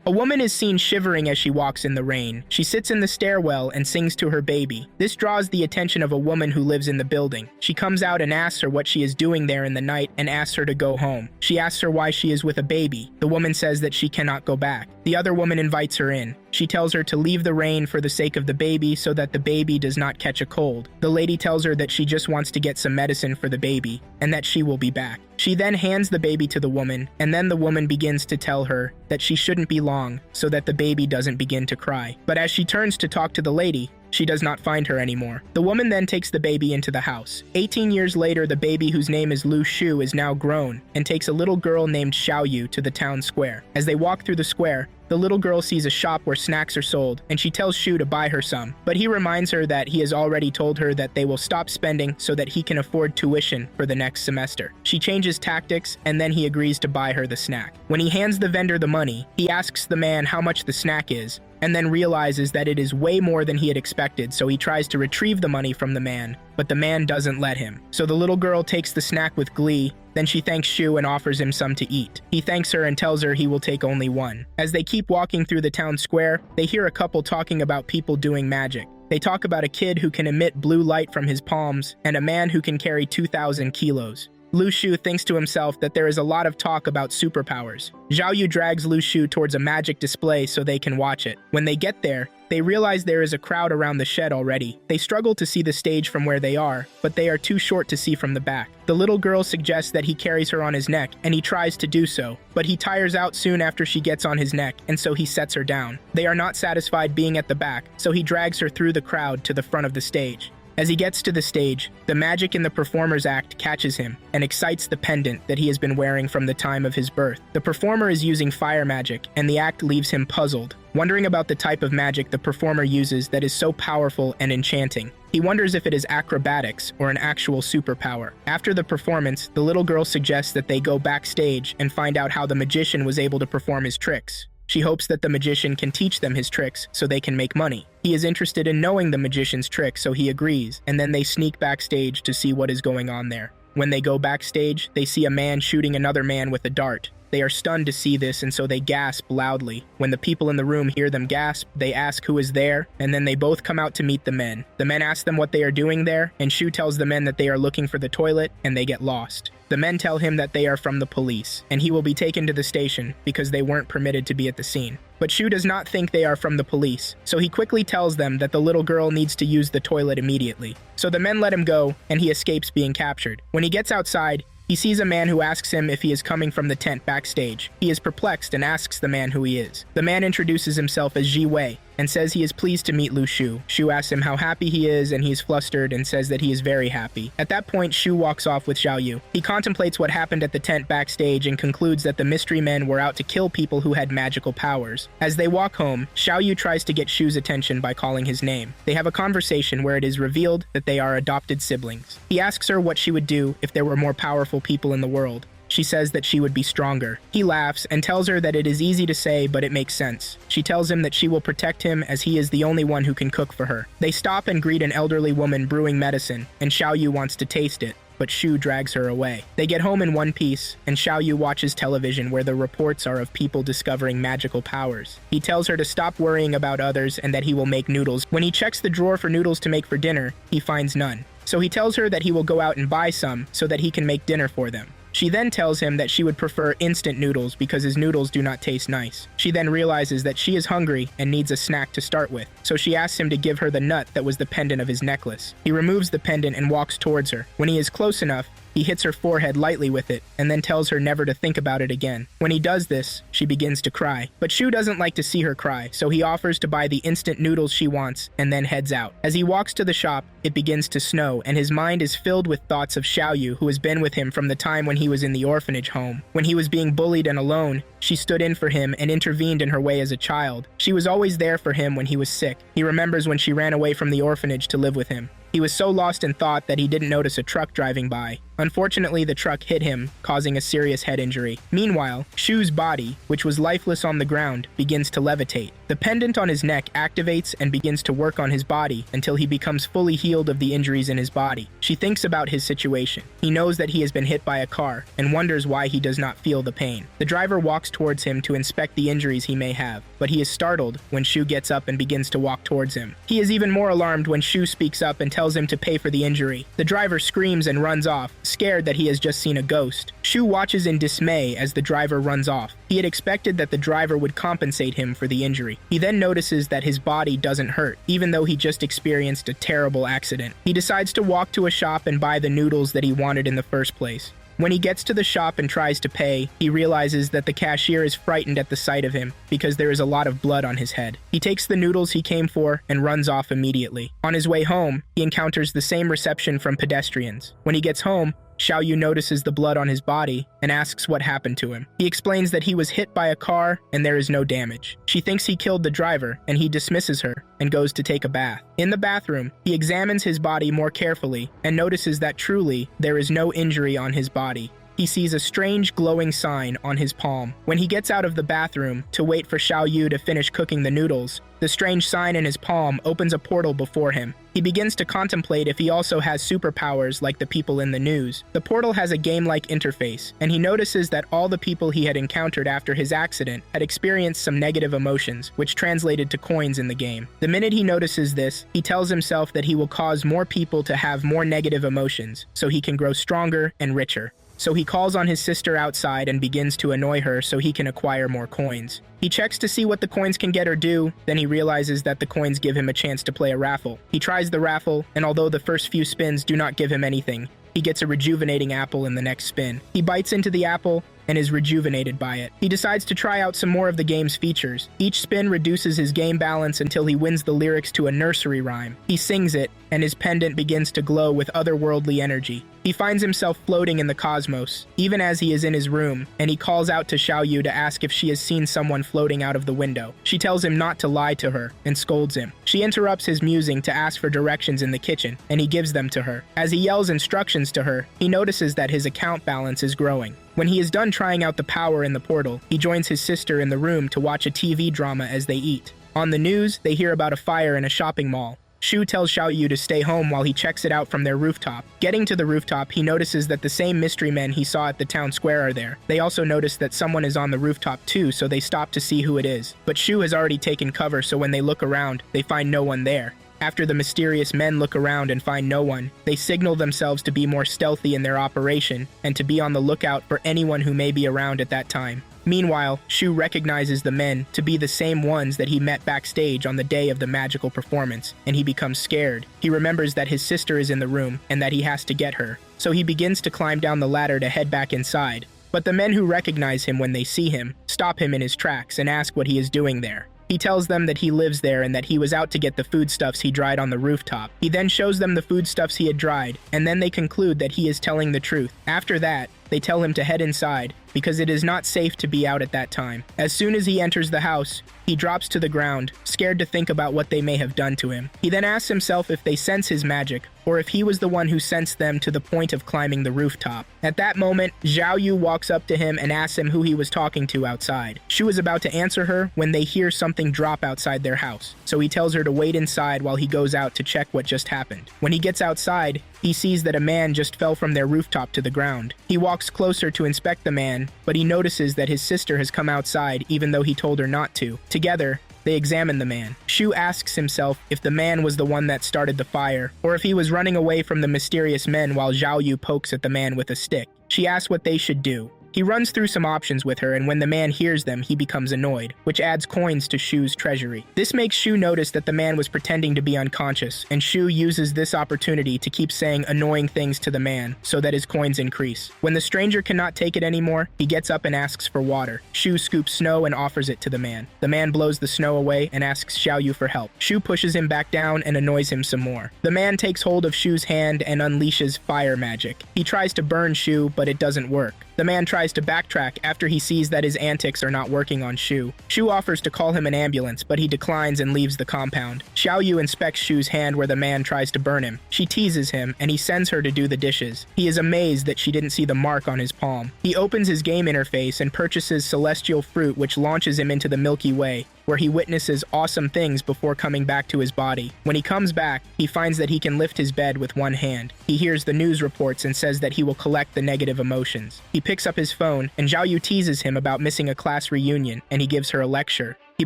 A woman is seen shivering as she walks in the rain. She sits in the stairwell and sings to her baby. This draws the attention of a woman who lives in the building. She comes out and asks her what she is doing there in the night and asks her to go home. She asks her why she is with a baby. The woman says that she cannot go back. The other woman invites her in. She tells her to leave the rain for the sake of the baby so that the baby does not catch a cold. The lady tells her that she just wants to get some medicine for the baby and that she will be back. She then hands the baby to the woman, and then the woman begins to tell her that she shouldn't be long so that the baby doesn't begin to cry. But as she turns to talk to the lady, she does not find her anymore. The woman then takes the baby into the house. 18 years later, the baby, whose name is Lu Shu, is now grown and takes a little girl named Xiaoyu to the town square. As they walk through the square, the little girl sees a shop where snacks are sold, and she tells Shu to buy her some. But he reminds her that he has already told her that they will stop spending so that he can afford tuition for the next semester. She changes tactics, and then he agrees to buy her the snack. When he hands the vendor the money, he asks the man how much the snack is, and then realizes that it is way more than he had expected, so he tries to retrieve the money from the man, but the man doesn't let him. So the little girl takes the snack with glee, then she thanks Shu and offers him some to eat. He thanks her and tells her he will take only one. As they keep walking through the town square, they hear a couple talking about people doing magic. They talk about a kid who can emit blue light from his palms, and a man who can carry 2,000 kilos. Lu Shu thinks to himself that there is a lot of talk about superpowers. Xiaoyu drags Lu Shu towards a magic display so they can watch it. When they get there, they realize there is a crowd around the shed already. They struggle to see the stage from where they are, but they are too short to see from the back. The little girl suggests that he carries her on his neck, and he tries to do so, but he tires out soon after she gets on his neck, and so he sets her down. They are not satisfied being at the back, so he drags her through the crowd to the front of the stage. As he gets to the stage, the magic in the performer's act catches him and excites the pendant that he has been wearing from the time of his birth. The performer is using fire magic, and the act leaves him puzzled, wondering about the type of magic the performer uses that is so powerful and enchanting. He wonders if it is acrobatics or an actual superpower. After the performance, the little girl suggests that they go backstage and find out how the magician was able to perform his tricks. She hopes that the magician can teach them his tricks so they can make money. He is interested in knowing the magician's tricks, so he agrees, and then they sneak backstage to see what is going on there. When they go backstage, they see a man shooting another man with a dart. They are stunned to see this, and so they gasp loudly. When the people in the room hear them gasp, they ask who is there, and then they both come out to meet the men. The men ask them what they are doing there, and Shu tells the men that they are looking for the toilet, and they get lost. The men tell him that they are from the police, and he will be taken to the station because they weren't permitted to be at the scene. But Shu does not think they are from the police, so he quickly tells them that the little girl needs to use the toilet immediately. So the men let him go, and he escapes being captured. When he gets outside, he sees a man who asks him if he is coming from the tent backstage. He is perplexed and asks the man who he is. The man introduces himself as Ji Wei and says he is pleased to meet Lu Shu. Shu asks him how happy he is, and he is flustered and says that he is very happy. At that point, Shu walks off with Xiaoyu. He contemplates what happened at the tent backstage and concludes that the mystery men were out to kill people who had magical powers. As they walk home, Xiaoyu tries to get Shu's attention by calling his name. They have a conversation where it is revealed that they are adopted siblings. He asks her what she would do if there were more powerful people in the world. She says that she would be stronger. He laughs and tells her that it is easy to say, but it makes sense. She tells him that she will protect him as he is the only one who can cook for her. They stop and greet an elderly woman brewing medicine, and Xiaoyu wants to taste it, but Shu drags her away. They get home in one piece, and Xiaoyu watches television where the reports are of people discovering magical powers. He tells her to stop worrying about others and that he will make noodles. When he checks the drawer for noodles to make for dinner, he finds none. So he tells her that he will go out and buy some so that he can make dinner for them. She then tells him that she would prefer instant noodles because his noodles do not taste nice. She then realizes that she is hungry and needs a snack to start with, so she asks him to give her the nut that was the pendant of his necklace. He removes the pendant and walks towards her. When he is close enough, he hits her forehead lightly with it, and then tells her never to think about it again. When he does this, she begins to cry. But Shu doesn't like to see her cry, so he offers to buy the instant noodles she wants, and then heads out. As he walks to the shop, it begins to snow, and his mind is filled with thoughts of Xiaoyu, who has been with him from the time when he was in the orphanage home. When he was being bullied and alone, she stood in for him and intervened in her way as a child. She was always there for him when he was sick. He remembers when she ran away from the orphanage to live with him. He was so lost in thought that he didn't notice a truck driving by, Unfortunately, the truck hit him, causing a serious head injury. Meanwhile, Shu's body, which was lifeless on the ground, begins to levitate. The pendant on his neck activates and begins to work on his body until he becomes fully healed of the injuries in his body. She thinks about his situation. He knows that he has been hit by a car and wonders why he does not feel the pain. The driver walks towards him to inspect the injuries he may have, but he is startled when Shu gets up and begins to walk towards him. He is even more alarmed when Shu speaks up and tells him to pay for the injury. The driver screams and runs off, scared that he has just seen a ghost. Shu watches in dismay as the driver runs off. He had expected that the driver would compensate him for the injury. He then notices that his body doesn't hurt, even though he just experienced a terrible accident. He decides to walk to a shop and buy the noodles that he wanted in the first place. When he gets to the shop and tries to pay, he realizes that the cashier is frightened at the sight of him because there is a lot of blood on his head. He takes the noodles he came for and runs off immediately. On his way home, he encounters the same reception from pedestrians. When he gets home, Xiaoyu notices the blood on his body and asks what happened to him. He explains that he was hit by a car and there is no damage. She thinks he killed the driver and he dismisses her and goes to take a bath. In the bathroom, he examines his body more carefully and notices that truly there is no injury on his body. He sees a strange glowing sign on his palm. When he gets out of the bathroom to wait for Xiaoyu to finish cooking the noodles, the strange sign in his palm opens a portal before him. He begins to contemplate if he also has superpowers like the people in the news. The portal has a game-like interface, and he notices that all the people he had encountered after his accident had experienced some negative emotions, which translated to coins in the game. The minute he notices this, he tells himself that he will cause more people to have more negative emotions, so he can grow stronger and richer. So he calls on his sister outside and begins to annoy her so he can acquire more coins. He checks to see what the coins can get or do, then he realizes that the coins give him a chance to play a raffle. He tries the raffle, and although the first few spins do not give him anything, he gets a rejuvenating apple in the next spin. He bites into the apple and is rejuvenated by it. He decides to try out some more of the game's features. Each spin reduces his game balance until he wins the lyrics to a nursery rhyme. He sings it, and his pendant begins to glow with otherworldly energy. He finds himself floating in the cosmos, even as he is in his room, and he calls out to Xiaoyu to ask if she has seen someone floating out of the window. She tells him not to lie to her, and scolds him. She interrupts his musing to ask for directions in the kitchen, and he gives them to her. As he yells instructions to her, he notices that his account balance is growing. When he is done trying out the power in the portal, he joins his sister in the room to watch a TV drama as they eat. On the news, they hear about a fire in a shopping mall. Shu tells Xiaoyu to stay home while he checks it out from their rooftop. Getting to the rooftop, he notices that the same mystery men he saw at the town square are there. They also notice that someone is on the rooftop too, so they stop to see who it is. But Shu has already taken cover, so when they look around, they find no one there. After the mysterious men look around and find no one, they signal themselves to be more stealthy in their operation and to be on the lookout for anyone who may be around at that time. Meanwhile, Shu recognizes the men to be the same ones that he met backstage on the day of the magical performance, and he becomes scared. He remembers that his sister is in the room and that he has to get her, so he begins to climb down the ladder to head back inside. But the men who recognize him when they see him stop him in his tracks and ask what he is doing there. He tells them that he lives there and that he was out to get the foodstuffs he dried on the rooftop. He then shows them the foodstuffs he had dried, and then they conclude that he is telling the truth. After that, they tell him to head inside, because it is not safe to be out at that time. As soon as he enters the house, he drops to the ground, scared to think about what they may have done to him. He then asks himself if they sense his magic, or if he was the one who sensed them to the point of climbing the rooftop. At that moment, Xiaoyu walks up to him and asks him who he was talking to outside. Shu is about to answer her when they hear something drop outside their house, so he tells her to wait inside while he goes out to check what just happened. When he gets outside, he sees that a man just fell from their rooftop to the ground. He walks closer to inspect the man, but he notices that his sister has come outside even though he told her not to. Together, they examine the man. Shu asks himself if the man was the one that started the fire, or if he was running away from the mysterious men while Xiaoyu pokes at the man with a stick. She asks what they should do. He runs through some options with her, and when the man hears them, he becomes annoyed, which adds coins to Shu's treasury. This makes Shu notice that the man was pretending to be unconscious, and Shu uses this opportunity to keep saying annoying things to the man so that his coins increase. When the stranger cannot take it anymore, he gets up and asks for water. Shu scoops snow and offers it to the man. The man blows the snow away and asks Xiaoyu for help. Shu pushes him back down and annoys him some more. The man takes hold of Shu's hand and unleashes fire magic. He tries to burn Shu, but it doesn't work. The man tries to backtrack after he sees that his antics are not working on Shu. Shu offers to call him an ambulance, but he declines and leaves the compound. Xiao Yu inspects Shu's hand where the man tries to burn him. She teases him, and he sends her to do the dishes. He is amazed that she didn't see the mark on his palm. He opens his game interface and purchases celestial fruit, which launches him into the Milky Way, where he witnesses awesome things before coming back to his body. When he comes back, he finds that he can lift his bed with one hand. He hears the news reports and says that he will collect the negative emotions. He picks up his phone, and Xiao Yu teases him about missing a class reunion, and he gives her a lecture. He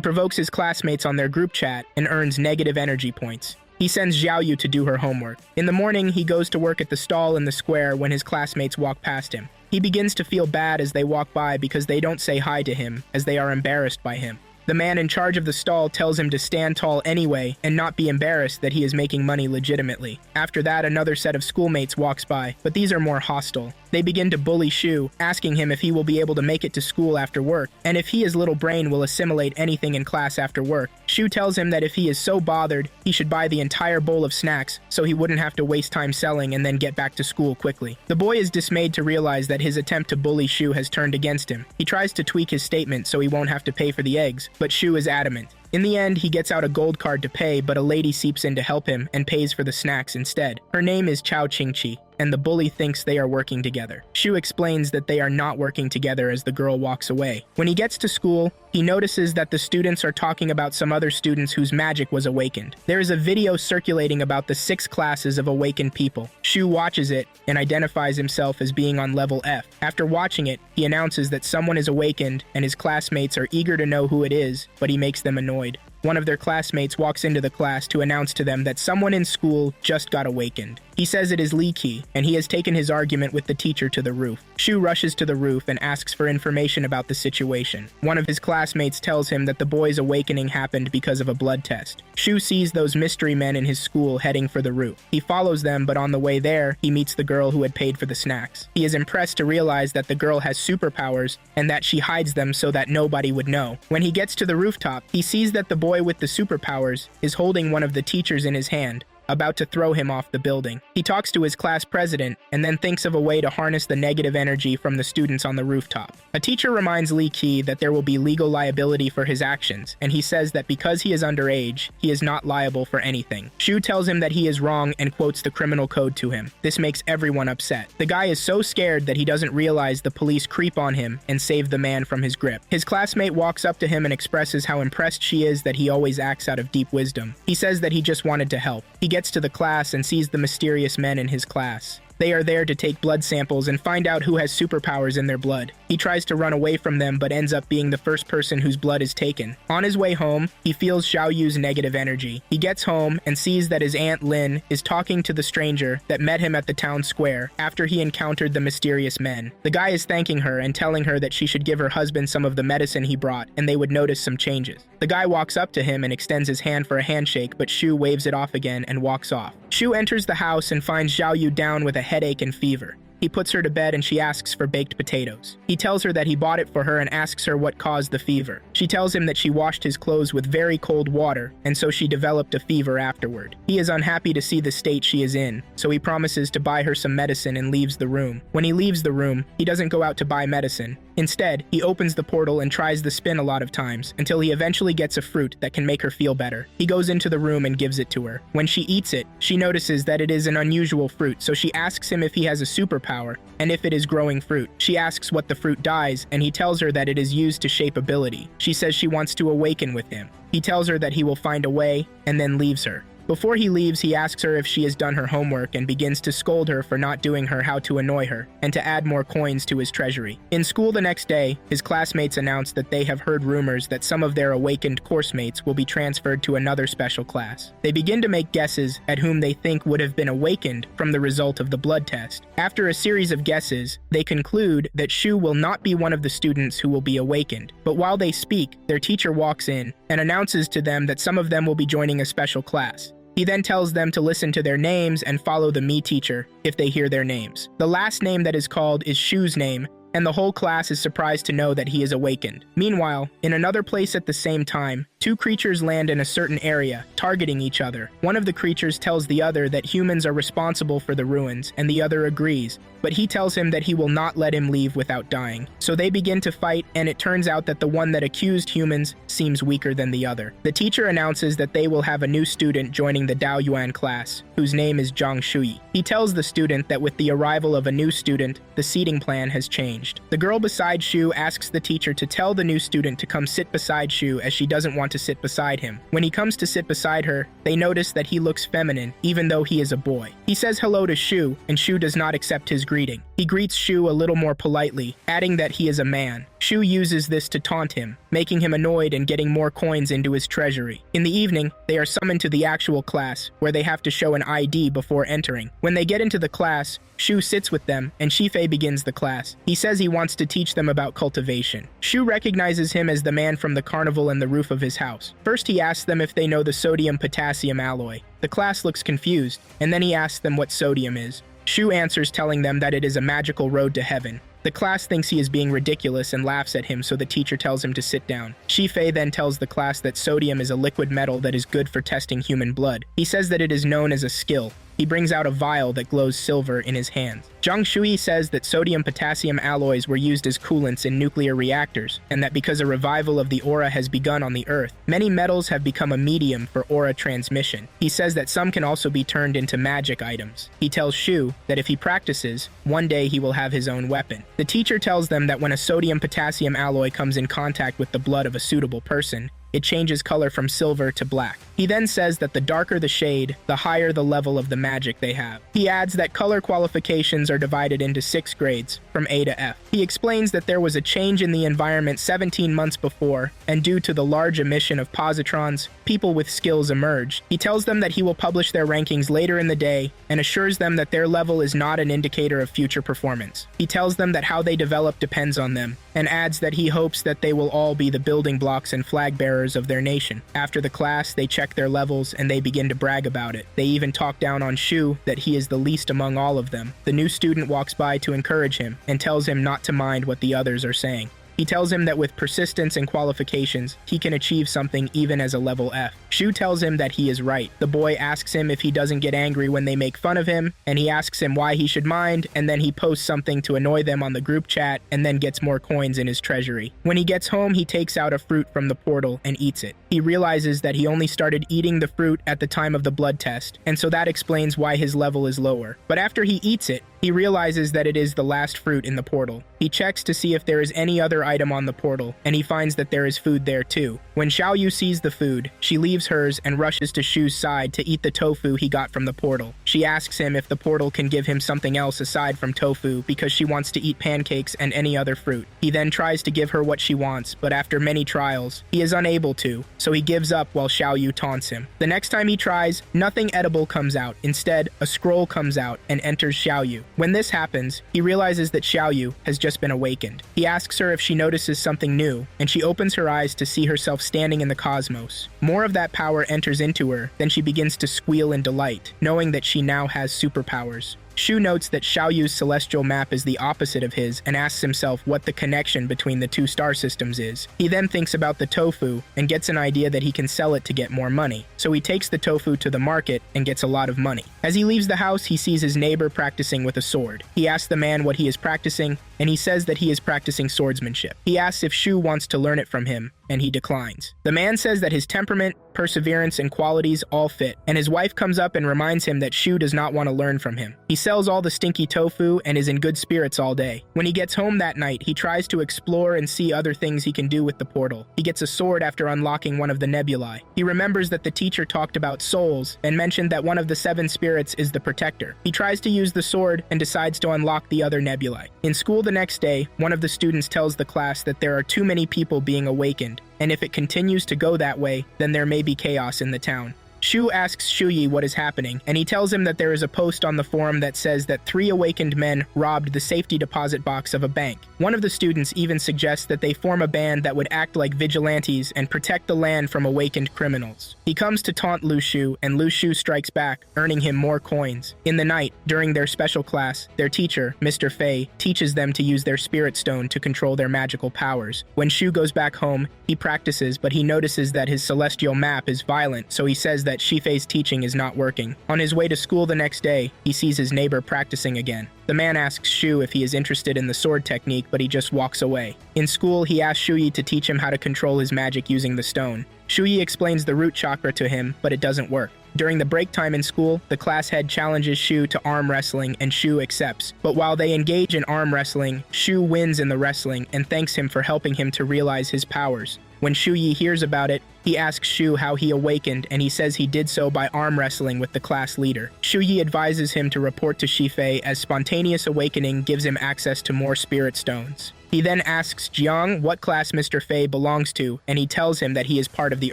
provokes his classmates on their group chat and earns negative energy points. He sends Xiao Yu to do her homework. In the morning, he goes to work at the stall in the square when his classmates walk past him. He begins to feel bad as they walk by because they don't say hi to him, as they are embarrassed by him. The man in charge of the stall tells him to stand tall anyway and not be embarrassed that he is making money legitimately. After that, another set of schoolmates walks by, but these are more hostile. They begin to bully Shu, asking him if he will be able to make it to school after work, and if he, his little brain, will assimilate anything in class after work. Shu tells him that if he is so bothered, he should buy the entire bowl of snacks so he wouldn't have to waste time selling and then get back to school quickly. The boy is dismayed to realize that his attempt to bully Shu has turned against him. He tries to tweak his statement so he won't have to pay for the eggs, but Shu is adamant. In the end, he gets out a gold card to pay, but a lady seeps in to help him and pays for the snacks instead. Her name is Chao Qingqi, and the bully thinks they are working together. Shu explains that they are not working together as the girl walks away. When he gets to school, he notices that the students are talking about some other students whose magic was awakened. There is a video circulating about the 6 classes of awakened people. Shu watches it and identifies himself as being on level F. After watching it, he announces that someone is awakened and his classmates are eager to know who it is, but he makes them annoyed. One of their classmates walks into the class to announce to them that someone in school just got awakened. He says it is Li Qi, and he has taken his argument with the teacher to the roof. Shu rushes to the roof and asks for information about the situation. One of his classmates tells him that the boy's awakening happened because of a blood test. Shu sees those mystery men in his school heading for the roof. He follows them, but on the way there, he meets the girl who had paid for the snacks. He is impressed to realize that the girl has superpowers and that she hides them so that nobody would know. When he gets to the rooftop, he sees that the boy with the superpowers is holding one of the teachers in his hand, about to throw him off the building. He talks to his class president and then thinks of a way to harness the negative energy from the students on the rooftop. A teacher reminds Li Qi that there will be legal liability for his actions, and he says that because he is underage, he is not liable for anything. Shu tells him that he is wrong and quotes the criminal code to him. This makes everyone upset. The guy is so scared that he doesn't realize the police creep on him and save the man from his grip. His classmate walks up to him and expresses how impressed she is that he always acts out of deep wisdom. He says that he just wanted to help. He gets to the class and sees the mysterious men in his class. They are there to take blood samples and find out who has superpowers in their blood. He tries to run away from them but ends up being the first person whose blood is taken. On his way home, he feels Xiao Yu's negative energy. He gets home and sees that his Aunt Lin is talking to the stranger that met him at the town square after he encountered the mysterious men. The guy is thanking her and telling her that she should give her husband some of the medicine he brought and they would notice some changes. The guy walks up to him and extends his hand for a handshake, but Shu waves it off again and walks off. Shu enters the house and finds Xiao Yu down with a headache and fever. He puts her to bed and she asks for baked potatoes. He tells her that he bought it for her and asks her what caused the fever. She tells him that she washed his clothes with very cold water, and so she developed a fever afterward. He is unhappy to see the state she is in, so he promises to buy her some medicine and leaves the room. When he leaves the room, he doesn't go out to buy medicine. Instead, he opens the portal and tries the spin a lot of times, until he eventually gets a fruit that can make her feel better. He goes into the room and gives it to her. When she eats it, she notices that it is an unusual fruit, so she asks him if he has a superpower, and if it is growing fruit. She asks what the fruit does, and he tells her that it is used to shape ability. She says she wants to awaken with him. He tells her that he will find a way, and then leaves her. Before he leaves, he asks her if she has done her homework and begins to scold her for not doing her how to annoy her, and to add more coins to his treasury. In school the next day, his classmates announce that they have heard rumors that some of their awakened course mates will be transferred to another special class. They begin to make guesses at whom they think would have been awakened from the result of the blood test. After a series of guesses, they conclude that Shu will not be one of the students who will be awakened. But while they speak, their teacher walks in and announces to them that some of them will be joining a special class. He then tells them to listen to their names and follow the me teacher if they hear their names. The last name that is called is Shu's name, and the whole class is surprised to know that he is awakened. Meanwhile, in another place at the same time, Two creatures land in a certain area, targeting each other. One of the creatures tells the other that humans are responsible for the ruins, and the other agrees, but he tells him that he will not let him leave without dying. So they begin to fight, and it turns out that the one that accused humans seems weaker than the other. The teacher announces that they will have a new student joining the Dao Yuan class, whose name is Zhang Shui. He tells the student that with the arrival of a new student, the seating plan has changed. The girl beside Shu asks the teacher to tell the new student to come sit beside Shu as she doesn't want to sit beside him. When he comes to sit beside her, they notice that he looks feminine, even though he is a boy. He says hello to Shu, and Shu does not accept his greeting. He greets Shu a little more politely, adding that he is a man. Shu uses this to taunt him, making him annoyed and getting more coins into his treasury. In the evening, they are summoned to the actual class, where they have to show an ID before entering. When they get into the class, Shu sits with them, and Shifei begins the class. He says he wants to teach them about cultivation. Shu recognizes him as the man from the carnival and the roof of his house. First, he asks them if they know the sodium-potassium alloy. The class looks confused, and then he asks them what sodium is. Shu answers, telling them that it is a magical road to heaven. The class thinks he is being ridiculous and laughs at him, so the teacher tells him to sit down. Shifei then tells the class that sodium is a liquid metal that is good for testing human blood. He says that it is known as a skill. He brings out a vial that glows silver in his hands. Zhang Shui says that sodium-potassium alloys were used as coolants in nuclear reactors, and that because a revival of the aura has begun on the Earth, many metals have become a medium for aura transmission. He says that some can also be turned into magic items. He tells Shu that if he practices, one day he will have his own weapon. The teacher tells them that when a sodium-potassium alloy comes in contact with the blood of a suitable person, it changes color from silver to black. He then says that the darker the shade, the higher the level of the magic they have. He adds that color qualifications are divided into 6 grades, from A to F. He explains that there was a change in the environment 17 months before, and due to the large emission of positrons, people with skills emerged. He tells them that he will publish their rankings later in the day, and assures them that their level is not an indicator of future performance. He tells them that how they develop depends on them, and adds that he hopes that they will all be the building blocks and flag bearers of their nation. After the class, they check their levels and they begin to brag about it. They even talk down on Shu that he is the least among all of them. The new student walks by to encourage him and tells him not to mind what the others are saying. He tells him that with persistence and qualifications, he can achieve something even as a level F. Shu tells him that he is right. The boy asks him if he doesn't get angry when they make fun of him, and he asks him why he should mind, and then he posts something to annoy them on the group chat, and then gets more coins in his treasury. When he gets home, he takes out a fruit from the portal and eats it. He realizes that he only started eating the fruit at the time of the blood test, and so that explains why his level is lower. But after he eats it, he realizes that it is the last fruit in the portal. He checks to see if there is any other item on the portal, and he finds that there is food there too. When Xiaoyu sees the food, she leaves hers and rushes to Shu's side to eat the tofu he got from the portal. She asks him if the portal can give him something else aside from tofu because she wants to eat pancakes and any other fruit. He then tries to give her what she wants, but after many trials, he is unable to, so he gives up while Xiaoyu taunts him. The next time he tries, nothing edible comes out. Instead, a scroll comes out and enters Xiaoyu. When this happens, he realizes that Xiaoyu has just been awakened. He asks her if she notices something new, and she opens her eyes to see herself standing in the cosmos. More of that power enters into her, then she begins to squeal in delight, knowing that she now has superpowers. Shu notes that Xiaoyu's celestial map is the opposite of his and asks himself what the connection between the two star systems is. He then thinks about the tofu and gets an idea that he can sell it to get more money. So he takes the tofu to the market and gets a lot of money. As he leaves the house, he sees his neighbor practicing with a sword. He asks the man what he is practicing, and he says that he is practicing swordsmanship. He asks if Shu wants to learn it from him, and he declines. The man says that his temperament, perseverance, and qualities all fit, and his wife comes up and reminds him that Shu does not want to learn from him. He sells all the stinky tofu and is in good spirits all day. When he gets home that night, he tries to explore and see other things he can do with the portal. He gets a sword after unlocking one of the nebulae. He remembers that the teacher talked about souls and mentioned that one of the 7 spirits is the protector. He tries to use the sword and decides to unlock the other nebulae. In school the next day, one of the students tells the class that there are too many people being awakened, and if it continues to go that way, then there may be chaos in the town. Shu asks Shuyi what is happening, and he tells him that there is a post on the forum that says that 3 awakened men robbed the safety deposit box of a bank. One of the students even suggests that they form a band that would act like vigilantes and protect the land from awakened criminals. He comes to taunt Lu Shu, and Lu Shu strikes back, earning him more coins. In the night, during their special class, their teacher, Mr. Fei, teaches them to use their spirit stone to control their magical powers. When Shu goes back home, he practices, but he notices that his celestial map is violent, so he says that Shifei's teaching is not working. On his way to school the next day, he sees his neighbor practicing again. The man asks Shu if he is interested in the sword technique, but he just walks away. In school, he asks Shuyi to teach him how to control his magic using the stone. Shuyi explains the root chakra to him, but it doesn't work. During the break time in school, the class head challenges Shu to arm wrestling and Shu accepts. But while they engage in arm wrestling, Shu wins in the wrestling and thanks him for helping him to realize his powers. When Shuyi hears about it, he asks Shu how he awakened, and he says he did so by arm wrestling with the class leader. Shuyi advises him to report to Shifei, as spontaneous awakening gives him access to more spirit stones. He then asks Jiang what class Mr. Fei belongs to, and he tells him that he is part of the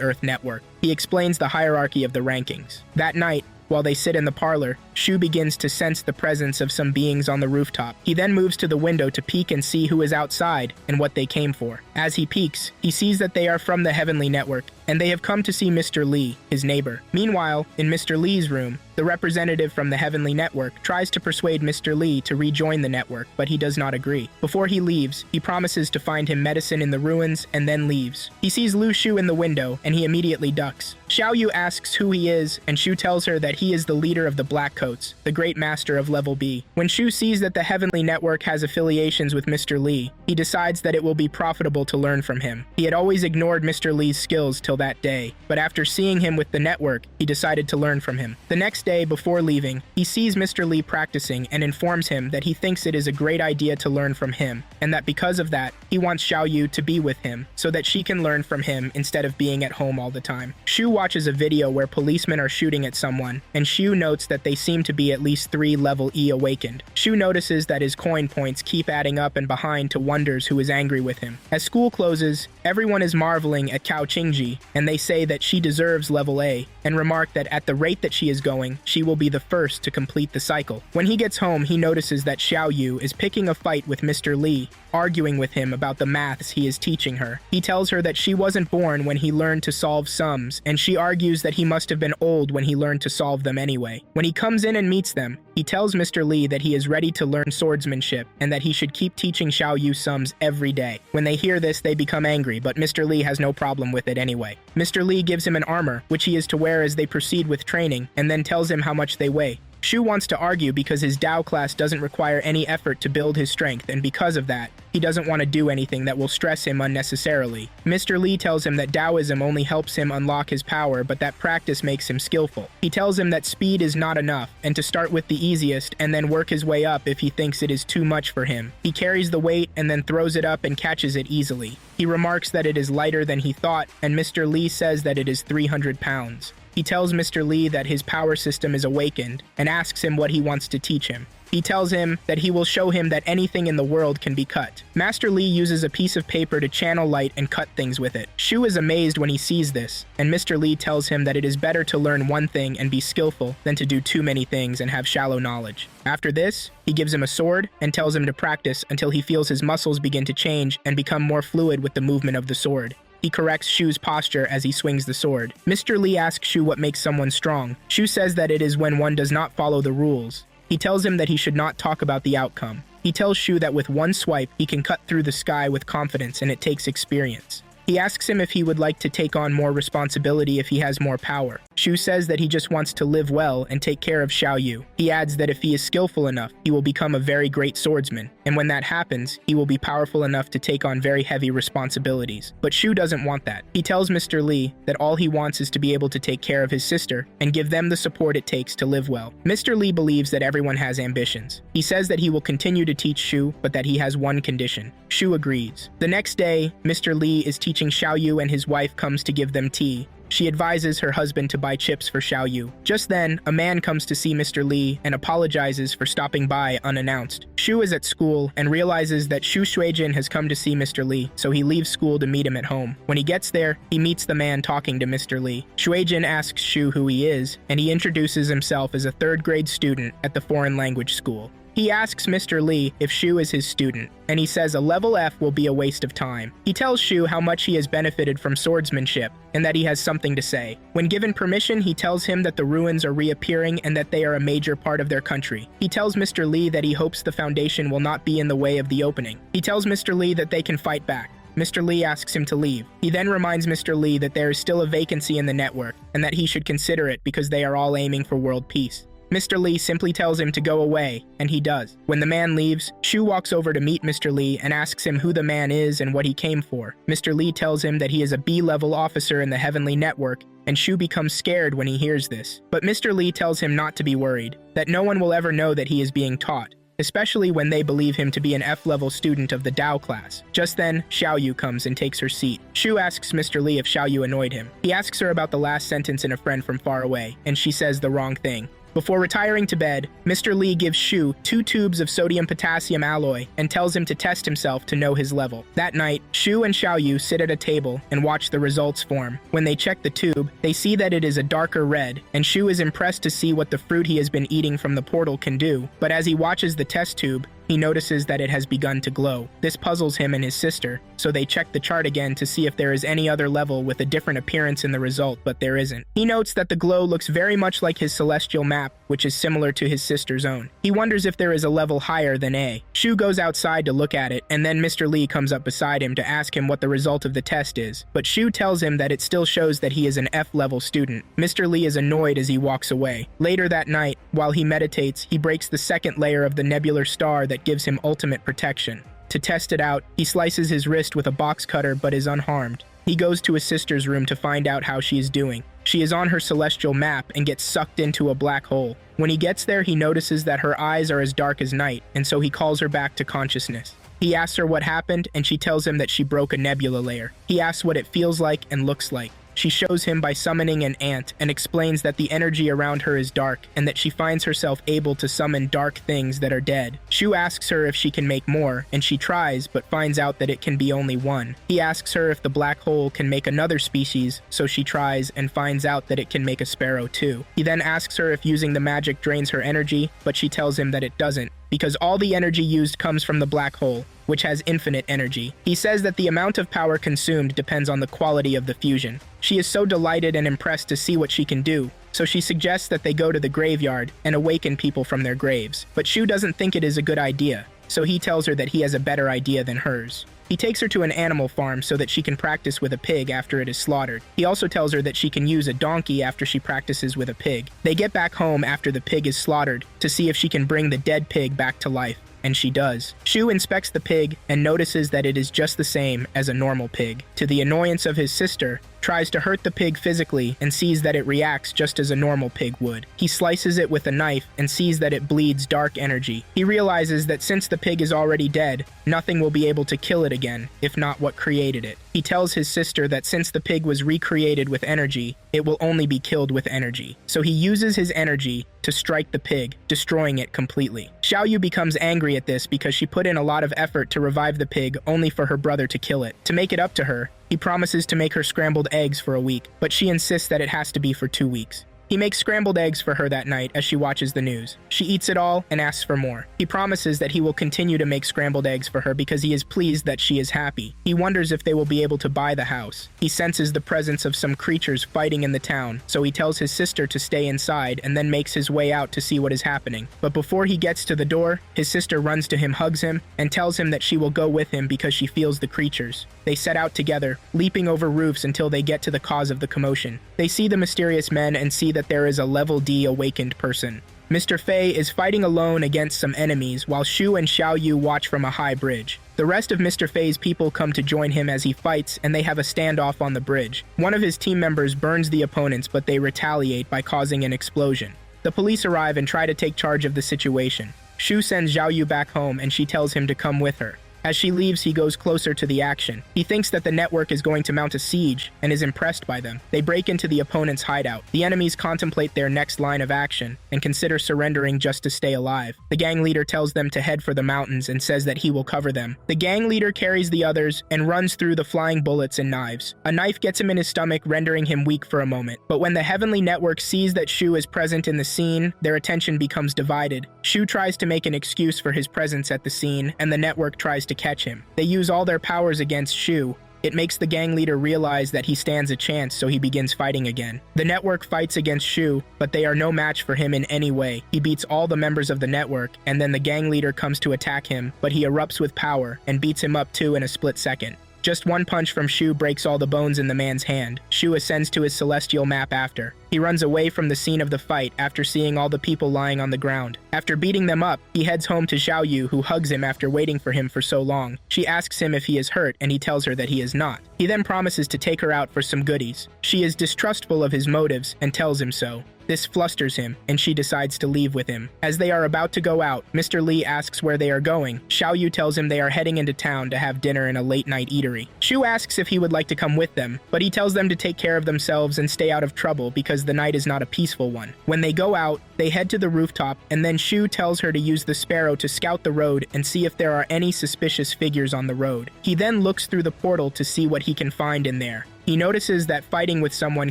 Earth Network. He explains the hierarchy of the rankings. That night, while they sit in the parlor, Shu begins to sense the presence of some beings on the rooftop. He then moves to the window to peek and see who is outside and what they came for. As he peeks, he sees that they are from the Heavenly Network, and they have come to see Mr. Lee, his neighbor. Meanwhile, in Mr. Lee's room, the representative from the Heavenly Network tries to persuade Mr. Lee to rejoin the network, but he does not agree. Before he leaves, he promises to find him medicine in the ruins and then leaves. He sees Lu Shu in the window, and he immediately ducks. Xiao Yu asks who he is, and Shu tells her that he is the leader of the Blackcoats, the great master of Level B. When Shu sees that the Heavenly Network has affiliations with Mr. Lee, he decides that it will be profitable to learn from him. He had always ignored Mr. Lee's skills till that day, but after seeing him with the network, he decided to learn from him. The next day, before leaving, he sees Mr. Lee practicing and informs him that he thinks it is a great idea to learn from him, and that because of that, he wants Xiao Yu to be with him so that she can learn from him instead of being at home all the time. Shu watches a video where policemen are shooting at someone, and Shu notes that they seem to be at least 3 level E awakened. Shu notices that his coin points keep adding up and behind to wonders who is angry with him. As school closes, everyone is marveling at Cao Qingji, and they say that she deserves level A, and remark that at the rate that she is going, she will be the first to complete the cycle. When he gets home, he notices that Xiao Yu is picking a fight with Mr. Lee, arguing with him about the maths he is teaching her. He tells her that she wasn't born when he learned to solve sums, and she argues that he must have been old when he learned to solve them anyway. When he comes in and meets them, he tells Mr. Lee that he is ready to learn swordsmanship and that he should keep teaching Xiao Yu sums every day. When they hear this, they become angry, but Mr. Lee has no problem with it anyway. Mr. Lee gives him an armor, which he is to wear as they proceed with training, and then tells him how much they weigh. Shu wants to argue because his Dao class doesn't require any effort to build his strength, and because of that, he doesn't want to do anything that will stress him unnecessarily. Mr. Lee tells him that Taoism only helps him unlock his power, but that practice makes him skillful. He tells him that speed is not enough, and to start with the easiest and then work his way up if he thinks it is too much for him. He carries the weight and then throws it up and catches it easily. He remarks that it is lighter than he thought, and Mr. Lee says that it is 300 pounds. He tells Mr. Lee that his power system is awakened and asks him what he wants to teach him. He tells him that he will show him that anything in the world can be cut. Master Lee uses a piece of paper to channel light and cut things with it. Shu is amazed when he sees this, and Mr. Lee tells him that it is better to learn one thing and be skillful than to do too many things and have shallow knowledge. After this, he gives him a sword and tells him to practice until he feels his muscles begin to change and become more fluid with the movement of the sword. He corrects Shu's posture as he swings the sword. Mr. Lee asks Shu what makes someone strong. Shu says that it is when one does not follow the rules. He tells him that he should not talk about the outcome. He tells Shu that with one swipe, he can cut through the sky with confidence and it takes experience. He asks him if he would like to take on more responsibility if he has more power. Shu says that he just wants to live well and take care of Xiao Yu. He adds that if he is skillful enough, he will become a very great swordsman, and when that happens, he will be powerful enough to take on very heavy responsibilities. But Shu doesn't want that. He tells Mr. Lee that all he wants is to be able to take care of his sister and give them the support it takes to live well. Mr. Lee believes that everyone has ambitions. He says that he will continue to teach Shu, but that he has one condition. Shu agrees. The next day, Mr. Lee is teaching Xiao Yu and his wife comes to give them tea. She advises her husband to buy chips for Xiao Yu. Just then, a man comes to see Mr. Li and apologizes for stopping by unannounced. Shu is at school and realizes that Shu Shuijin has come to see Mr. Li, so he leaves school to meet him at home. When he gets there, he meets the man talking to Mr. Li. Shuijin asks Shu who he is, and he introduces himself as a third-grade student at the foreign language school. He asks Mr. Li if Shu is his student, and he says a level F will be a waste of time. He tells Shu how much he has benefited from swordsmanship, and that he has something to say. When given permission, he tells him that the ruins are reappearing and that they are a major part of their country. He tells Mr. Li that he hopes the Foundation will not be in the way of the opening. He tells Mr. Li that they can fight back. Mr. Li asks him to leave. He then reminds Mr. Li that there is still a vacancy in the network, and that he should consider it because they are all aiming for world peace. Mr. Li simply tells him to go away, and he does. When the man leaves, Shu walks over to meet Mr. Li and asks him who the man is and what he came for. Mr. Li tells him that he is a B-level officer in the Heavenly Network, and Shu becomes scared when he hears this. But Mr. Li tells him not to be worried, that no one will ever know that he is being taught, especially when they believe him to be an F-level student of the Dao class. Just then, Xiao Yu comes and takes her seat. Shu asks Mr. Li if Xiao Yu annoyed him. He asks her about the last sentence in A Friend from Far Away, and she says the wrong thing. Before retiring to bed, Mr. Li gives Shu 2 tubes of sodium-potassium alloy and tells him to test himself to know his level. That night, Shu and Xiao Yu sit at a table and watch the results form. When they check the tube, they see that it is a darker red, and Shu is impressed to see what the fruit he has been eating from the portal can do. But as he watches the test tube, he notices that it has begun to glow. This puzzles him and his sister, so they check the chart again to see if there is any other level with a different appearance in the result, but there isn't. He notes that the glow looks very much like his celestial map, which is similar to his sister's own. He wonders if there is a level higher than A. Shu goes outside to look at it, and then Mr. Li comes up beside him to ask him what the result of the test is, but Shu tells him that it still shows that he is an F-level student. Mr. Li is annoyed as he walks away. Later that night, while he meditates, he breaks the second layer of the nebular star that gives him ultimate protection. To test it out, he slices his wrist with a box cutter but is unharmed. He goes to his sister's room to find out how she is doing. She is on her celestial map and gets sucked into a black hole. When he gets there, he notices that her eyes are as dark as night, and so he calls her back to consciousness. He asks her what happened, and she tells him that she broke a nebula layer. He asks what it feels like and looks like. She shows him by summoning an ant and explains that the energy around her is dark and that she finds herself able to summon dark things that are dead. Shu asks her if she can make more, and she tries but finds out that it can be only one. He asks her if the black hole can make another species, so she tries and finds out that it can make a sparrow too. He then asks her if using the magic drains her energy, but she tells him that it doesn't, because all the energy used comes from the black hole, which has infinite energy. He says that the amount of power consumed depends on the quality of the fusion. She is so delighted and impressed to see what she can do, so she suggests that they go to the graveyard and awaken people from their graves. But Shu doesn't think it is a good idea, so he tells her that he has a better idea than hers. He takes her to an animal farm so that she can practice with a pig after it is slaughtered. He also tells her that she can use a donkey after she practices with a pig. They get back home after the pig is slaughtered to see if she can bring the dead pig back to life, and she does. Shu inspects the pig and notices that it is just the same as a normal pig. To the annoyance of his sister, tries to hurt the pig physically and sees that it reacts just as a normal pig would. He slices it with a knife and sees that it bleeds dark energy. He realizes that since the pig is already dead, nothing will be able to kill it again, if not what created it. He tells his sister that since the pig was recreated with energy, it will only be killed with energy. So he uses his energy to strike the pig, destroying it completely. Xiao Yu becomes angry at this because she put in a lot of effort to revive the pig only for her brother to kill it. To make it up to her, he promises to make her scrambled eggs for a week, but she insists that it has to be for 2 weeks. He makes scrambled eggs for her that night as she watches the news. She eats it all and asks for more. He promises that he will continue to make scrambled eggs for her because he is pleased that she is happy. He wonders if they will be able to buy the house. He senses the presence of some creatures fighting in the town, so he tells his sister to stay inside and then makes his way out to see what is happening. But before he gets to the door, his sister runs to him, hugs him, and tells him that she will go with him because she feels the creatures. They set out together, leaping over roofs until they get to the cause of the commotion. They see the mysterious men and see that there is a level D awakened person. Mr. Fei is fighting alone against some enemies while Shu and Xiao Yu watch from a high bridge. The rest of Mr. Fei's people come to join him as he fights, and they have a standoff on the bridge. One of his team members burns the opponents, but they retaliate by causing an explosion. The police arrive and try to take charge of the situation. Shu sends Xiao Yu back home and she tells him to come with her. As she leaves, he goes closer to the action. He thinks that the network is going to mount a siege and is impressed by them. They break into the opponent's hideout. The enemies contemplate their next line of action and consider surrendering just to stay alive. The gang leader tells them to head for the mountains and says that he will cover them. The gang leader carries the others and runs through the flying bullets and knives. A knife gets him in his stomach, rendering him weak for a moment. But when the Heavenly Network sees that Shu is present in the scene, their attention becomes divided. Shu tries to make an excuse for his presence at the scene, and the network tries to catch him. They use all their powers against Shu. It makes the gang leader realize that he stands a chance, so he begins fighting again. The network fights against Shu, but they are no match for him in any way. He beats all the members of the network, and then the gang leader comes to attack him, but he erupts with power and beats him up too in a split second. Just one punch from Shu breaks all the bones in the man's hand. Shu ascends to his celestial map after. He runs away from the scene of the fight after seeing all the people lying on the ground. After beating them up, he heads home to Xiao Yu, who hugs him after waiting for him for so long. She asks him if he is hurt, and he tells her that he is not. He then promises to take her out for some goodies. She is distrustful of his motives and tells him so. This flusters him, and she decides to leave with him. As they are about to go out, Mr. Li asks where they are going. Xiao Yu tells him they are heading into town to have dinner in a late-night eatery. Shu asks if he would like to come with them, but he tells them to take care of themselves and stay out of trouble because the night is not a peaceful one. When they go out, they head to the rooftop, and then Shu tells her to use the sparrow to scout the road and see if there are any suspicious figures on the road. He then looks through the portal to see what he can find in there. He notices that fighting with someone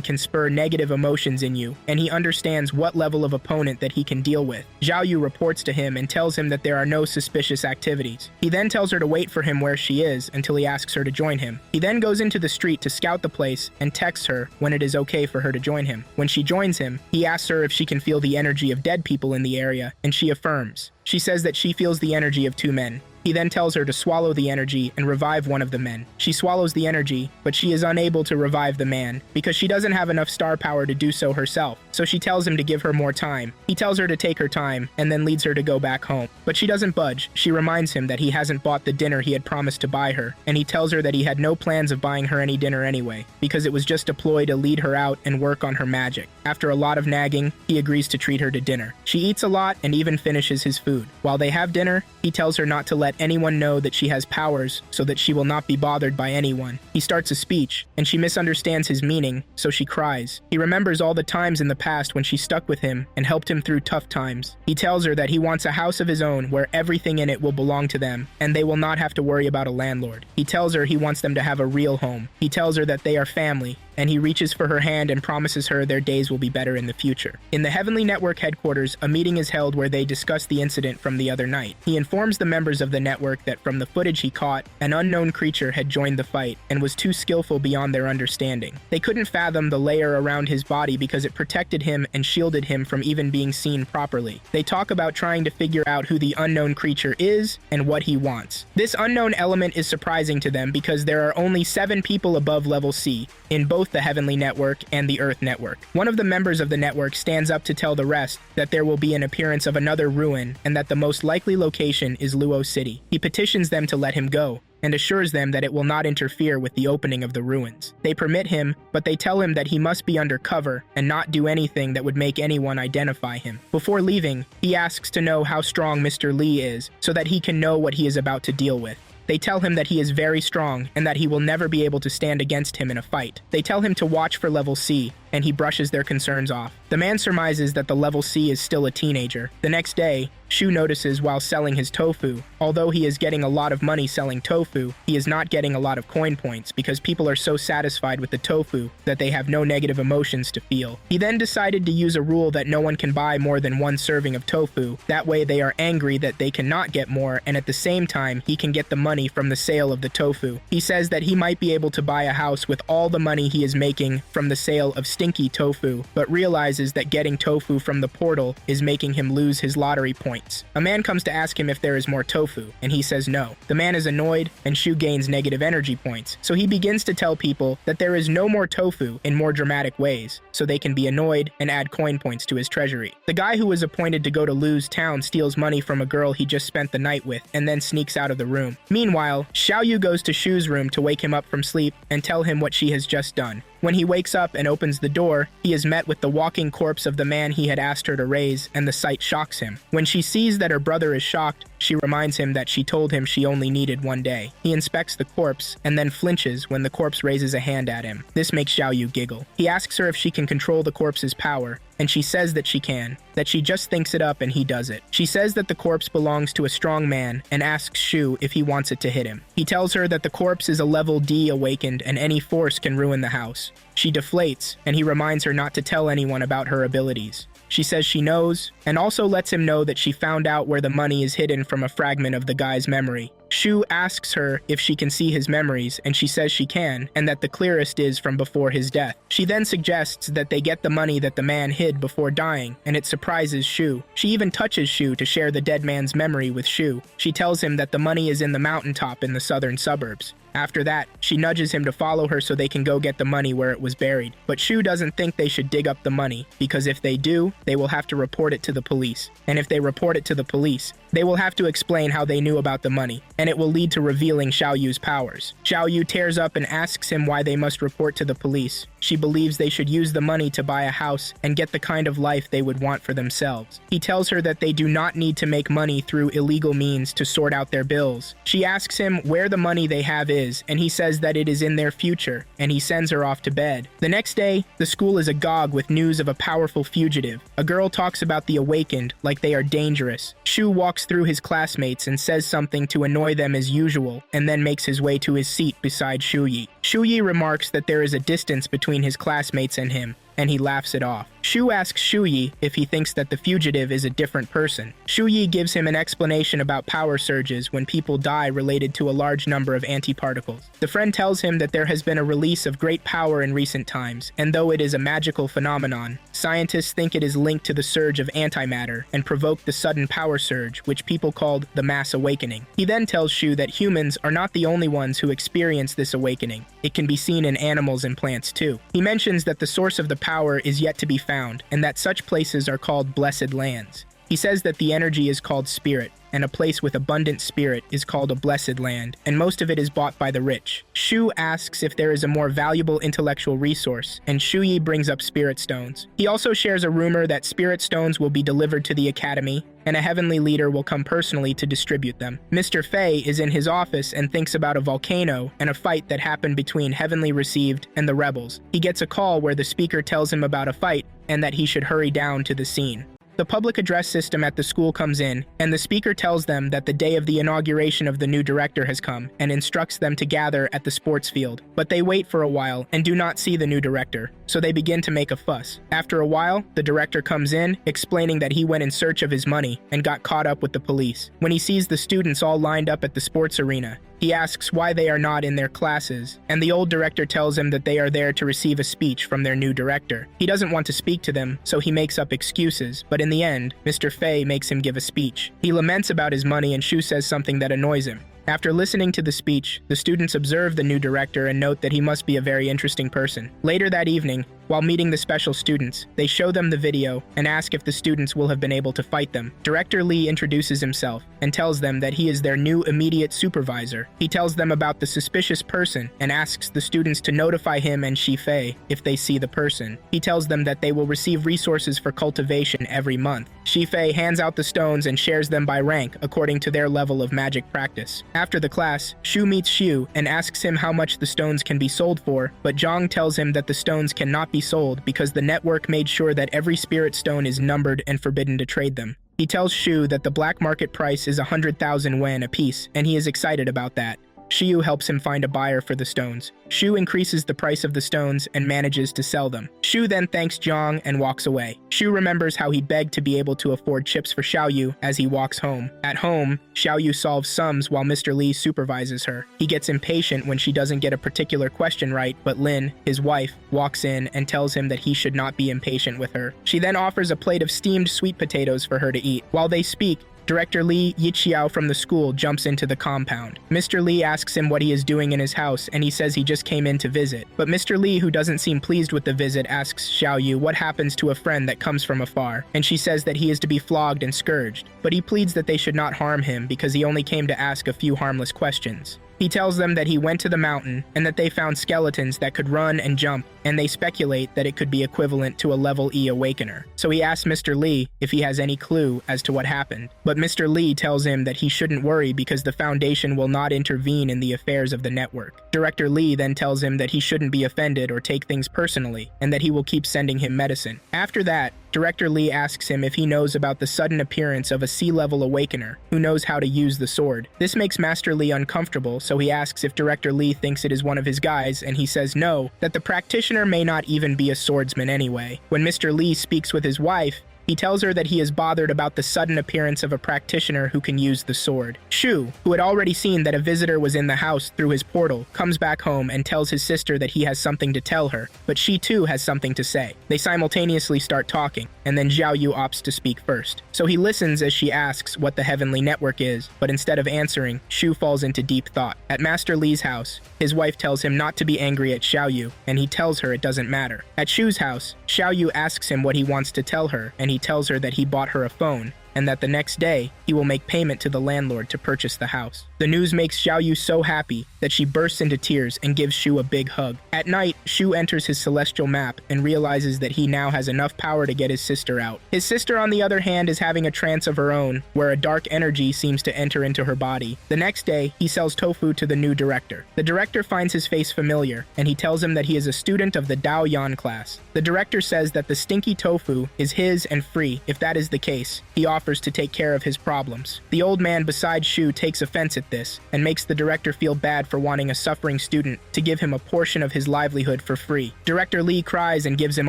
can spur negative emotions in you, and he understands what level of opponent that he can deal with. Xiao Yu reports to him and tells him that there are no suspicious activities. He then tells her to wait for him where she is until he asks her to join him. He then goes into the street to scout the place and texts her when it is okay for her to join him. When she joins him, he asks her if she can feel the energy of dead people in the area, and she affirms. She says that she feels the energy of 2 men. He then tells her to swallow the energy and revive one of the men. She swallows the energy, but she is unable to revive the man because she doesn't have enough star power to do so herself, so she tells him to give her more time. He tells her to take her time and then leads her to go back home. But she doesn't budge. She reminds him that he hasn't bought the dinner he had promised to buy her, and he tells her that he had no plans of buying her any dinner anyway, because it was just a ploy to lead her out and work on her magic. After a lot of nagging, he agrees to treat her to dinner. She eats a lot and even finishes his food. While they have dinner, he tells her not to let anyone know that she has powers so that she will not be bothered by anyone. He starts a speech, and she misunderstands his meaning, so she cries. He remembers all the times in the past when she stuck with him and helped him through tough times. He tells her that he wants a house of his own where everything in it will belong to them, and they will not have to worry about a landlord. He tells her he wants them to have a real home. He tells her that they are family, and he reaches for her hand and promises her their days will be better in the future. In the Heavenly Network headquarters, a meeting is held where they discuss the incident from the other night. He informs the members of the network that from the footage he caught, an unknown creature had joined the fight and was too skillful beyond their understanding. They couldn't fathom the layer around his body because it protected him and shielded him from even being seen properly. They talk about trying to figure out who the unknown creature is and what he wants. This unknown element is surprising to them because there are only 7 people above level C in both the Heavenly Network and the Earth Network. One of the members of the network stands up to tell the rest that there will be an appearance of another ruin and that the most likely location is Luo City. He petitions them to let him go and assures them that it will not interfere with the opening of the ruins. They permit him, but they tell him that he must be undercover and not do anything that would make anyone identify him. Before leaving, he asks to know how strong Mr. Li is so that he can know what he is about to deal with. They tell him that he is very strong and that he will never be able to stand against him in a fight. They tell him to watch for level C, and he brushes their concerns off. The man surmises that the level C is still a teenager. The next day, Shu notices while selling his tofu, although he is getting a lot of money selling tofu, he is not getting a lot of coin points because people are so satisfied with the tofu that they have no negative emotions to feel. He then decided to use a rule that no one can buy more than 1 serving of tofu. That way they are angry that they cannot get more, and at the same time, he can get the money from the sale of the tofu. He says that he might be able to buy a house with all the money he is making from the sale of stinky tofu, but realizes that getting tofu from the portal is making him lose his lottery points. A man comes to ask him if there is more tofu, and he says no. The man is annoyed, and Shu gains negative energy points, so he begins to tell people that there is no more tofu in more dramatic ways, so they can be annoyed and add coin points to his treasury. The guy who was appointed to go to Lu's town steals money from a girl he just spent the night with, and then sneaks out of the room. Meanwhile, Xiao Yu goes to Shu's room to wake him up from sleep and tell him what she has just done. When he wakes up and opens the door, he is met with the walking corpse of the man he had asked her to raise, and the sight shocks him. When she sees that her brother is shocked, She reminds him that she told him she only needed 1 day. He inspects the corpse and then flinches when the corpse raises a hand at him. This makes Xiaoyu giggle. He asks her if she can control the corpse's power, and she says that she can, that she just thinks it up and he does it. She says that the corpse belongs to a strong man and asks Shu if he wants it to hit him. He tells her that the corpse is a level D awakened and any force can ruin the house. She deflates, and he reminds her not to tell anyone about her abilities. She says she knows, and also lets him know that she found out where the money is hidden from a fragment of the guy's memory. Shu asks her if she can see his memories, and she says she can, and that the clearest is from before his death. She then suggests that they get the money that the man hid before dying, and it surprises Shu. She even touches Shu to share the dead man's memory with Shu. She tells him that the money is in the mountaintop in the southern suburbs. After that, she nudges him to follow her so they can go get the money where it was buried. But Shu doesn't think they should dig up the money, because if they do, they will have to report it to the police. And if they report it to the police, they will have to explain how they knew about the money, and it will lead to revealing Xiaoyu's powers. Xiaoyu tears up and asks him why they must report to the police. She believes they should use the money to buy a house and get the kind of life they would want for themselves. He tells her that they do not need to make money through illegal means to sort out their bills. She asks him where the money they have is, and he says that it is in their future, and he sends her off to bed. The next day, the school is agog with news of a powerful fugitive. A girl talks about the awakened like they are dangerous. Shu walks through his classmates and says something to annoy them as usual, and then makes his way to his seat beside Shuyi. Shuyi remarks that there is a distance between his classmates and him, and he laughs it off. Shu asks Shuyi if he thinks that the fugitive is a different person. Shuyi gives him an explanation about power surges when people die related to a large number of antiparticles. The friend tells him that there has been a release of great power in recent times, and though it is a magical phenomenon, scientists think it is linked to the surge of antimatter and provoked the sudden power surge, which people called the mass awakening. He then tells Shu that humans are not the only ones who experience this awakening. It can be seen in animals and plants too. He mentions that the source of the power is yet to be found, and that such places are called blessed lands. He says that the energy is called spirit, and a place with abundant spirit is called a blessed land, and most of it is bought by the rich. Shu asks if there is a more valuable intellectual resource, and Shuyi brings up spirit stones. He also shares a rumor that spirit stones will be delivered to the academy, and a heavenly leader will come personally to distribute them. Mr. Fei is in his office and thinks about a volcano and a fight that happened between Heavenly Received and the rebels. He gets a call where the speaker tells him about a fight and that he should hurry down to the scene. The public address system at the school comes in, and the speaker tells them that the day of the inauguration of the new director has come and instructs them to gather at the sports field. But they wait for a while and do not see the new director, so they begin to make a fuss. After a while, the director comes in, explaining that he went in search of his money and got caught up with the police. When he sees the students all lined up at the sports arena, he asks why they are not in their classes, and the old director tells him that they are there to receive a speech from their new director. He doesn't want to speak to them, so he makes up excuses, but in the end, Mr. Fei makes him give a speech. He laments about his money and Shu says something that annoys him. After listening to the speech, the students observe the new director and note that he must be a very interesting person. Later that evening, while meeting the special students, they show them the video and ask if the students will have been able to fight them. Director Lee introduces himself and tells them that he is their new immediate supervisor. He tells them about the suspicious person and asks the students to notify him and Shi Fei if they see the person. He tells them that they will receive resources for cultivation every month. Shi Fei hands out the stones and shares them by rank according to their level of magic practice. After the class, Shu meets Xiu and asks him how much the stones can be sold for, but Zhang tells him that the stones cannot be sold because the network made sure that every spirit stone is numbered and forbidden to trade them. He tells Shu that the black market price is 100,000 yuan apiece, and he is excited about that. Xiu helps him find a buyer for the stones. Shu increases the price of the stones and manages to sell them. Shu then thanks Zhang and walks away. Shu remembers how he begged to be able to afford chips for Xiaoyu as he walks home. At home, Xiaoyu solves sums while Mr. Lee supervises her. He gets impatient when she doesn't get a particular question right, but Lin, his wife, walks in and tells him that he should not be impatient with her. She then offers a plate of steamed sweet potatoes for her to eat. While they speak, Director Li Yiqiao from the school jumps into the compound. Mr. Li asks him what he is doing in his house, and he says he just came in to visit. But Mr. Li, who doesn't seem pleased with the visit, asks Xiaoyu what happens to a friend that comes from afar, and she says that he is to be flogged and scourged. But he pleads that they should not harm him because he only came to ask a few harmless questions. He tells them that he went to the mountain and that they found skeletons that could run and jump, and they speculate that it could be equivalent to a level E awakener. So he asks Mr. Lee if he has any clue as to what happened. But Mr. Lee tells him that he shouldn't worry because the Foundation will not intervene in the affairs of the network. Director Lee then tells him that he shouldn't be offended or take things personally, and that he will keep sending him medicine. After that, Director Lee asks him if he knows about the sudden appearance of a C-level awakener who knows how to use the sword. This makes Master Lee uncomfortable, so he asks if Director Lee thinks it is one of his guys, and he says no, that the practitioner may not even be a swordsman anyway. When Mr. Lee speaks with his wife, he tells her that he is bothered about the sudden appearance of a practitioner who can use the sword. Shu, who had already seen that a visitor was in the house through his portal, comes back home and tells his sister that he has something to tell her, but she too has something to say. They simultaneously start talking, and then Xiao Yu opts to speak first. So he listens as she asks what the Heavenly Network is, but instead of answering, Shu falls into deep thought. At Master Lee's house, his wife tells him not to be angry at Xiao Yu, and he tells her it doesn't matter. At Shu's house, Xiao Yu asks him what he wants to tell her, and he tells her that he bought her a phone, and that the next day, he will make payment to the landlord to purchase the house. The news makes Xiao Yu so happy that she bursts into tears and gives Shu a big hug. At night, Shu enters his celestial map and realizes that he now has enough power to get his sister out. His sister, on the other hand, is having a trance of her own, where a dark energy seems to enter into her body. The next day, he sells tofu to the new director. The director finds his face familiar, and he tells him that he is a student of the Dao Yan class. The director says that the stinky tofu is his and free. If that is the case, he offers to take care of his problems. The old man beside Shu takes offense at this, and makes the director feel bad for wanting a suffering student to give him a portion of his livelihood for free. Director Lee cries and gives him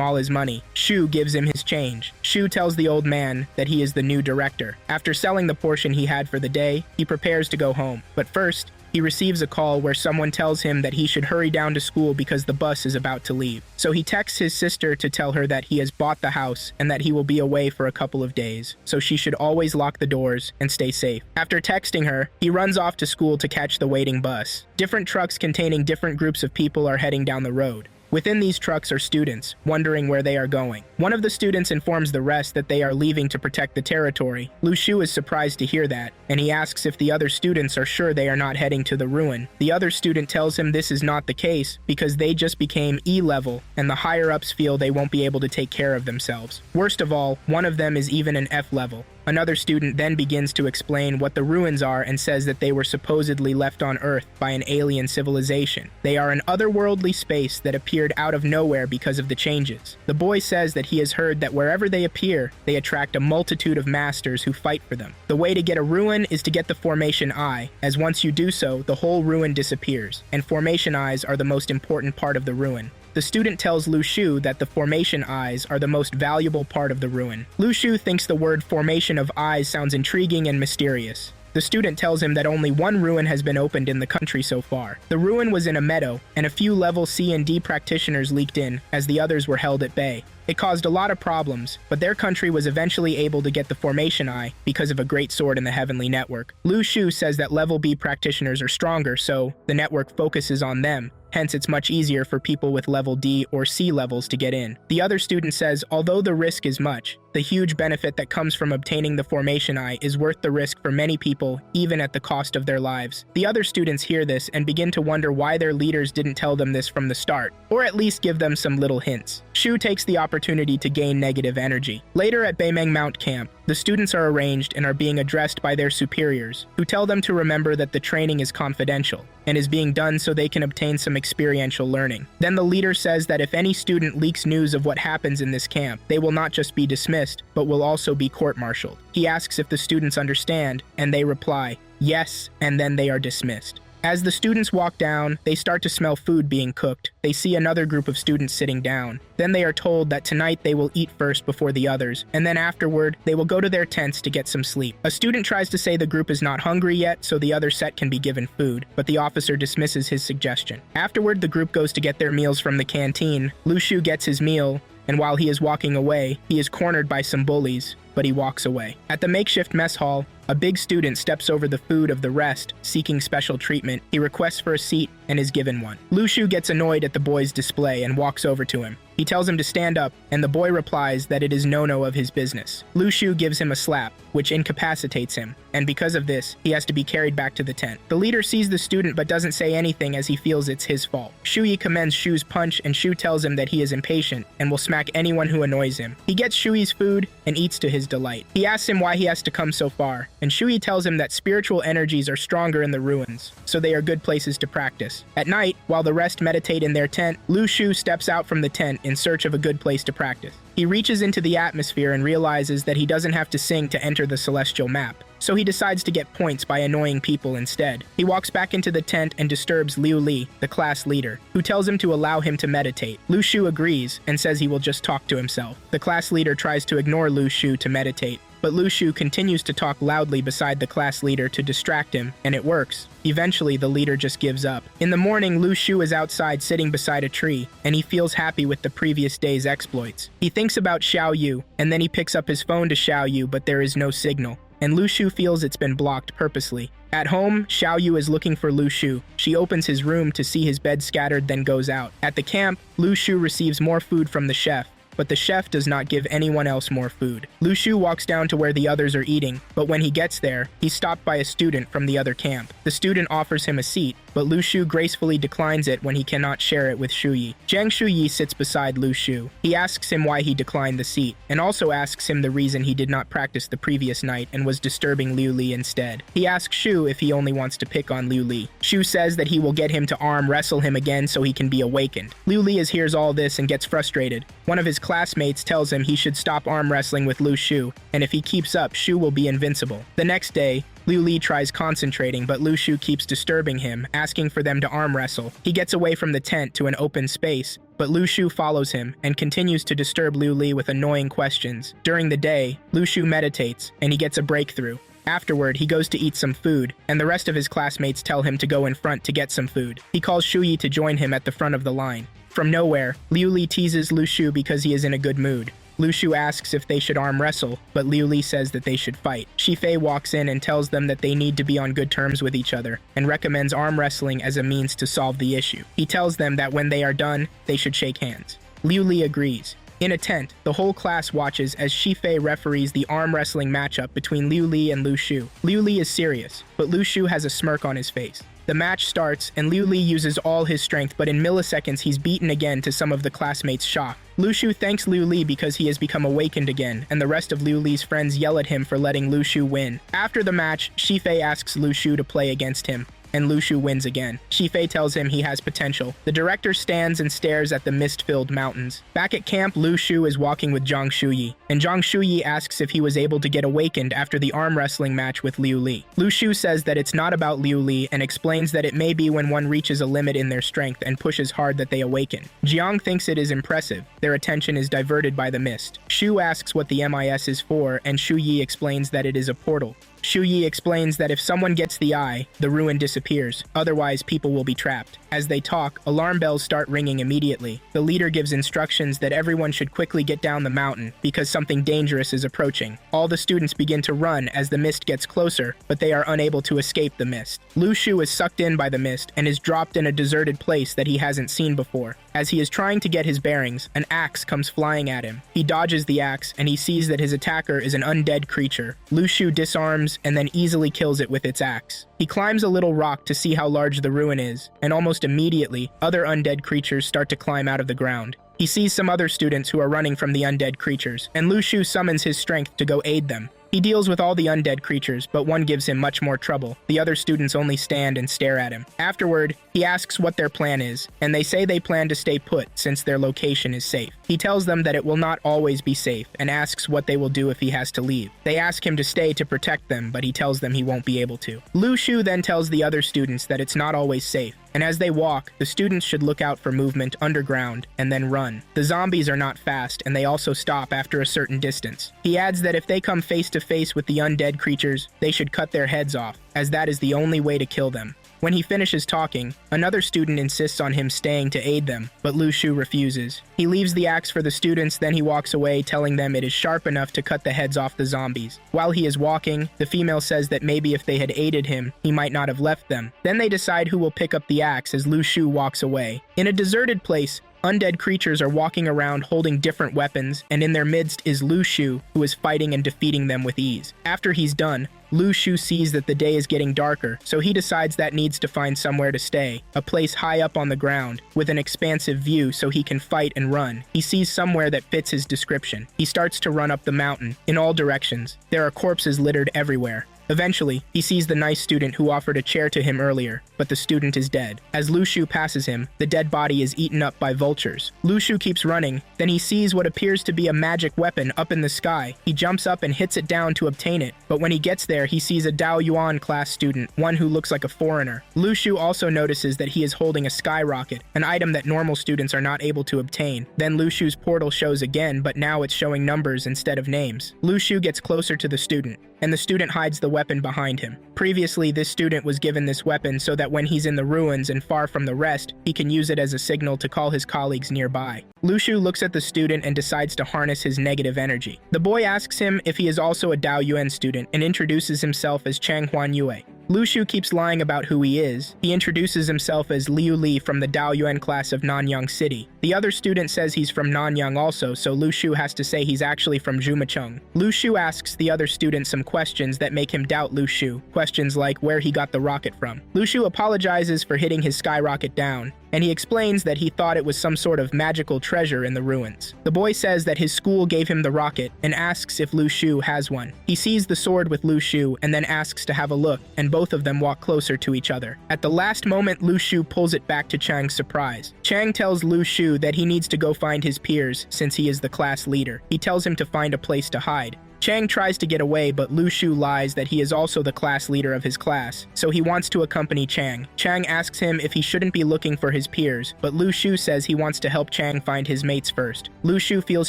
all his money. Shu gives him his change. Shu tells the old man that he is the new director. After selling the portion he had for the day, he prepares to go home. But first, he receives a call where someone tells him that he should hurry down to school because the bus is about to leave. So he texts his sister to tell her that he has bought the house and that he will be away for a couple of days, so she should always lock the doors and stay safe. After texting her, he runs off to school to catch the waiting bus. Different trucks containing different groups of people are heading down the road. Within these trucks are students, wondering where they are going. One of the students informs the rest that they are leaving to protect the territory. Lu Shu is surprised to hear that, and he asks if the other students are sure they are not heading to the ruin. The other student tells him this is not the case, because they just became E-level, and the higher-ups feel they won't be able to take care of themselves. Worst of all, one of them is even an F-level. Another student then begins to explain what the ruins are and says that they were supposedly left on Earth by an alien civilization. They are an otherworldly space that appeared out of nowhere because of the changes. The boy says that he has heard that wherever they appear, they attract a multitude of masters who fight for them. The way to get a ruin is to get the formation eye, as once you do so, the whole ruin disappears, and formation eyes are the most important part of the ruin. The student tells Lu Shu that the formation eyes are the most valuable part of the ruin. Lu Shu thinks the word formation of eyes sounds intriguing and mysterious. The student tells him that only one ruin has been opened in the country so far. The ruin was in a meadow, and a few level C and D practitioners leaked in, as the others were held at bay. It caused a lot of problems, but their country was eventually able to get the formation eye because of a great sword in the Heavenly Network. Lu Shu says that level B practitioners are stronger, so the network focuses on them. Hence, it's much easier for people with level D or C levels to get in. The other student says, although the risk is much, the huge benefit that comes from obtaining the formation eye is worth the risk for many people, even at the cost of their lives. The other students hear this and begin to wonder why their leaders didn't tell them this from the start, or at least give them some little hints. Shu takes the opportunity to gain negative energy. Later at Beimeng Mount Camp, the students are arranged and are being addressed by their superiors, who tell them to remember that the training is confidential, and is being done so they can obtain some experiential learning. Then the leader says that if any student leaks news of what happens in this camp, they will not just be dismissed, but will also be court-martialed. He asks if the students understand, and they reply, yes, and then they are dismissed. As the students walk down, they start to smell food being cooked. They see another group of students sitting down. Then they are told that tonight they will eat first before the others, and then afterward, they will go to their tents to get some sleep. A student tries to say the group is not hungry yet, so the other set can be given food, but the officer dismisses his suggestion. Afterward, the group goes to get their meals from the canteen. Lu Shu gets his meal, and while he is walking away, he is cornered by some bullies, but he walks away. At the makeshift mess hall, a big student steps over the food of the rest, seeking special treatment. He requests for a seat and is given one. Lu Shu gets annoyed at the boy's display and walks over to him. He tells him to stand up, and the boy replies that it is no of his business. Lu Shu gives him a slap, which incapacitates him, and because of this, he has to be carried back to the tent. The leader sees the student but doesn't say anything as he feels it's his fault. Shuyi commends Shu's punch, and Shu tells him that he is impatient and will smack anyone who annoys him. He gets Shuyi's food and eats to his delight. He asks him why he has to come so far, and Shuyi tells him that spiritual energies are stronger in the ruins, so they are good places to practice. At night, while the rest meditate in their tent, Lu Shu steps out from the tent in search of a good place to practice. He reaches into the atmosphere and realizes that he doesn't have to sing to enter the celestial map, so he decides to get points by annoying people instead. He walks back into the tent and disturbs Liu Li, the class leader, who tells him to allow him to meditate. Lu Shu agrees and says he will just talk to himself. The class leader tries to ignore Lu Shu to meditate, but Lu Shu continues to talk loudly beside the class leader to distract him, and it works. Eventually, the leader just gives up. In the morning, Lu Shu is outside sitting beside a tree, and he feels happy with the previous day's exploits. He thinks about Xiao Yu, and then he picks up his phone to Xiao Yu, but there is no signal, and Lu Shu feels it's been blocked purposely. At home, Xiao Yu is looking for Lu Shu. She opens his room to see his bed scattered, then goes out. At the camp, Lu Shu receives more food from the chef, but the chef does not give anyone else more food. Lu Shu walks down to where the others are eating, but when he gets there, he's stopped by a student from the other camp. The student offers him a seat, but Lu Shu gracefully declines it when he cannot share it with Shuyi. Jiang Shuyi sits beside Lu Shu. He asks him why he declined the seat, and also asks him the reason he did not practice the previous night and was disturbing Liu Li instead. He asks Shu if he only wants to pick on Liu Li. Shu says that he will get him to arm wrestle him again so he can be awakened. Liu Li hears all this and gets frustrated. One of his classmates tells him he should stop arm wrestling with Lu Shu, and if he keeps up, Shu will be invincible. The next day, Liu Li tries concentrating, but Lu Shu keeps disturbing him, asking for them to arm wrestle. He gets away from the tent to an open space, but Lu Shu follows him and continues to disturb Liu Li with annoying questions. During the day, Lu Shu meditates, and he gets a breakthrough. Afterward, he goes to eat some food, and the rest of his classmates tell him to go in front to get some food. He calls Shuyi to join him at the front of the line. From nowhere, Liu Li teases Lu Shu because he is in a good mood. Lu Shu asks if they should arm wrestle, but Liu Li says that they should fight. Shifei walks in and tells them that they need to be on good terms with each other, and recommends arm wrestling as a means to solve the issue. He tells them that when they are done, they should shake hands. Liu Li agrees. In a tent, the whole class watches as Shifei referees the arm wrestling matchup between Liu Li and Lu Shu. Liu Li is serious, but Lu Shu has a smirk on his face. The match starts, and Liu Li uses all his strength, but in milliseconds he's beaten again to some of the classmates' shock. Lu Shu thanks Liu Li because he has become awakened again, and the rest of Liu Li's friends yell at him for letting Lu Shu win. After the match, Shifei asks Lu Shu to play against him, and Lu Shu wins again. Shifei tells him he has potential. The director stands and stares at the mist-filled mountains. Back at camp, Lu Shu is walking with Zhang Shuyi, and Zhang Shuyi asks if he was able to get awakened after the arm wrestling match with Liu Li. Lu Shu says that it's not about Liu Li and explains that it may be when one reaches a limit in their strength and pushes hard that they awaken. Jiang thinks it is impressive. Their attention is diverted by the mist. Shu asks what the MIS is for, and Shuyi explains that it is a portal. Shuyi explains that if someone gets the eye, the ruin disappears, otherwise people will be trapped. As they talk, alarm bells start ringing immediately. The leader gives instructions that everyone should quickly get down the mountain because something dangerous is approaching. All the students begin to run as the mist gets closer, but they are unable to escape the mist. Lu Shu is sucked in by the mist and is dropped in a deserted place that he hasn't seen before. As he is trying to get his bearings, an axe comes flying at him. He dodges the axe, and he sees that his attacker is an undead creature. Lu Shu disarms and then easily kills it with its axe. He climbs a little rock to see how large the ruin is, and almost immediately, other undead creatures start to climb out of the ground. He sees some other students who are running from the undead creatures, and Lu Shu summons his strength to go aid them. He deals with all the undead creatures, but one gives him much more trouble. The other students only stand and stare at him. Afterward, he asks what their plan is, and they say they plan to stay put since their location is safe. He tells them that it will not always be safe, and asks what they will do if he has to leave. They ask him to stay to protect them, but he tells them he won't be able to. Lu Shu then tells the other students that it's not always safe, and as they walk, the students should look out for movement underground and then run. The zombies are not fast, and they also stop after a certain distance. He adds that if they come face to face with the undead creatures, they should cut their heads off, as that is the only way to kill them. When he finishes talking, another student insists on him staying to aid them, but Lu Shu refuses. He leaves the axe for the students, then he walks away, telling them it is sharp enough to cut the heads off the zombies. While he is walking, the female says that maybe if they had aided him, he might not have left them. Then they decide who will pick up the axe as Lu Shu walks away. In a deserted place, undead creatures are walking around holding different weapons, and in their midst is Lu Shu, who is fighting and defeating them with ease. After he's done, Lu Shu sees that the day is getting darker, so he decides that needs to find somewhere to stay, a place high up on the ground, with an expansive view so he can fight and run. He sees somewhere that fits his description. He starts to run up the mountain, in all directions. There are corpses littered everywhere. Eventually, he sees the nice student who offered a chair to him earlier, but the student is dead. As Lu Shu passes him, the dead body is eaten up by vultures. Lu Shu keeps running, then he sees what appears to be a magic weapon up in the sky. He jumps up and hits it down to obtain it, but when he gets there, he sees a Dao Yuan class student, one who looks like a foreigner. Lu Shu also notices that he is holding a skyrocket, an item that normal students are not able to obtain. Then Lu Shu's portal shows again, but now it's showing numbers instead of names. Lu Shu gets closer to the student, and the student hides the weapon behind him. Previously, this student was given this weapon so that when he's in the ruins and far from the rest, he can use it as a signal to call his colleagues nearby. Lu Shu looks at the student and decides to harness his negative energy. The boy asks him if he is also a Dao Yuan student and introduces himself as Chang Huan Yue. Lu Shu keeps lying about who he is. He introduces himself as Liu Li from the Dao Yuan class of Nanyang City. The other student says he's from Nanyang also, so Lu Shu has to say he's actually from Zhumacheng. Lu Shu asks the other student some questions that make him doubt Lu Shu, questions like where he got the rocket from. Lu Shu apologizes for hitting his skyrocket down, and he explains that he thought it was some sort of magical treasure in the ruins. The boy says that his school gave him the rocket and asks if Lu Shu has one. He sees the sword with Lu Shu and then asks to have a look, and both of them walk closer to each other. At the last moment, Lu Shu pulls it back to Chang's surprise. Chang tells Lu Shu that he needs to go find his peers since he is the class leader. He tells him to find a place to hide. Chang tries to get away, but Lu Shu lies that he is also the class leader of his class, so he wants to accompany Chang. Chang asks him if he shouldn't be looking for his peers, but Lu Shu says he wants to help Chang find his mates first. Lu Shu feels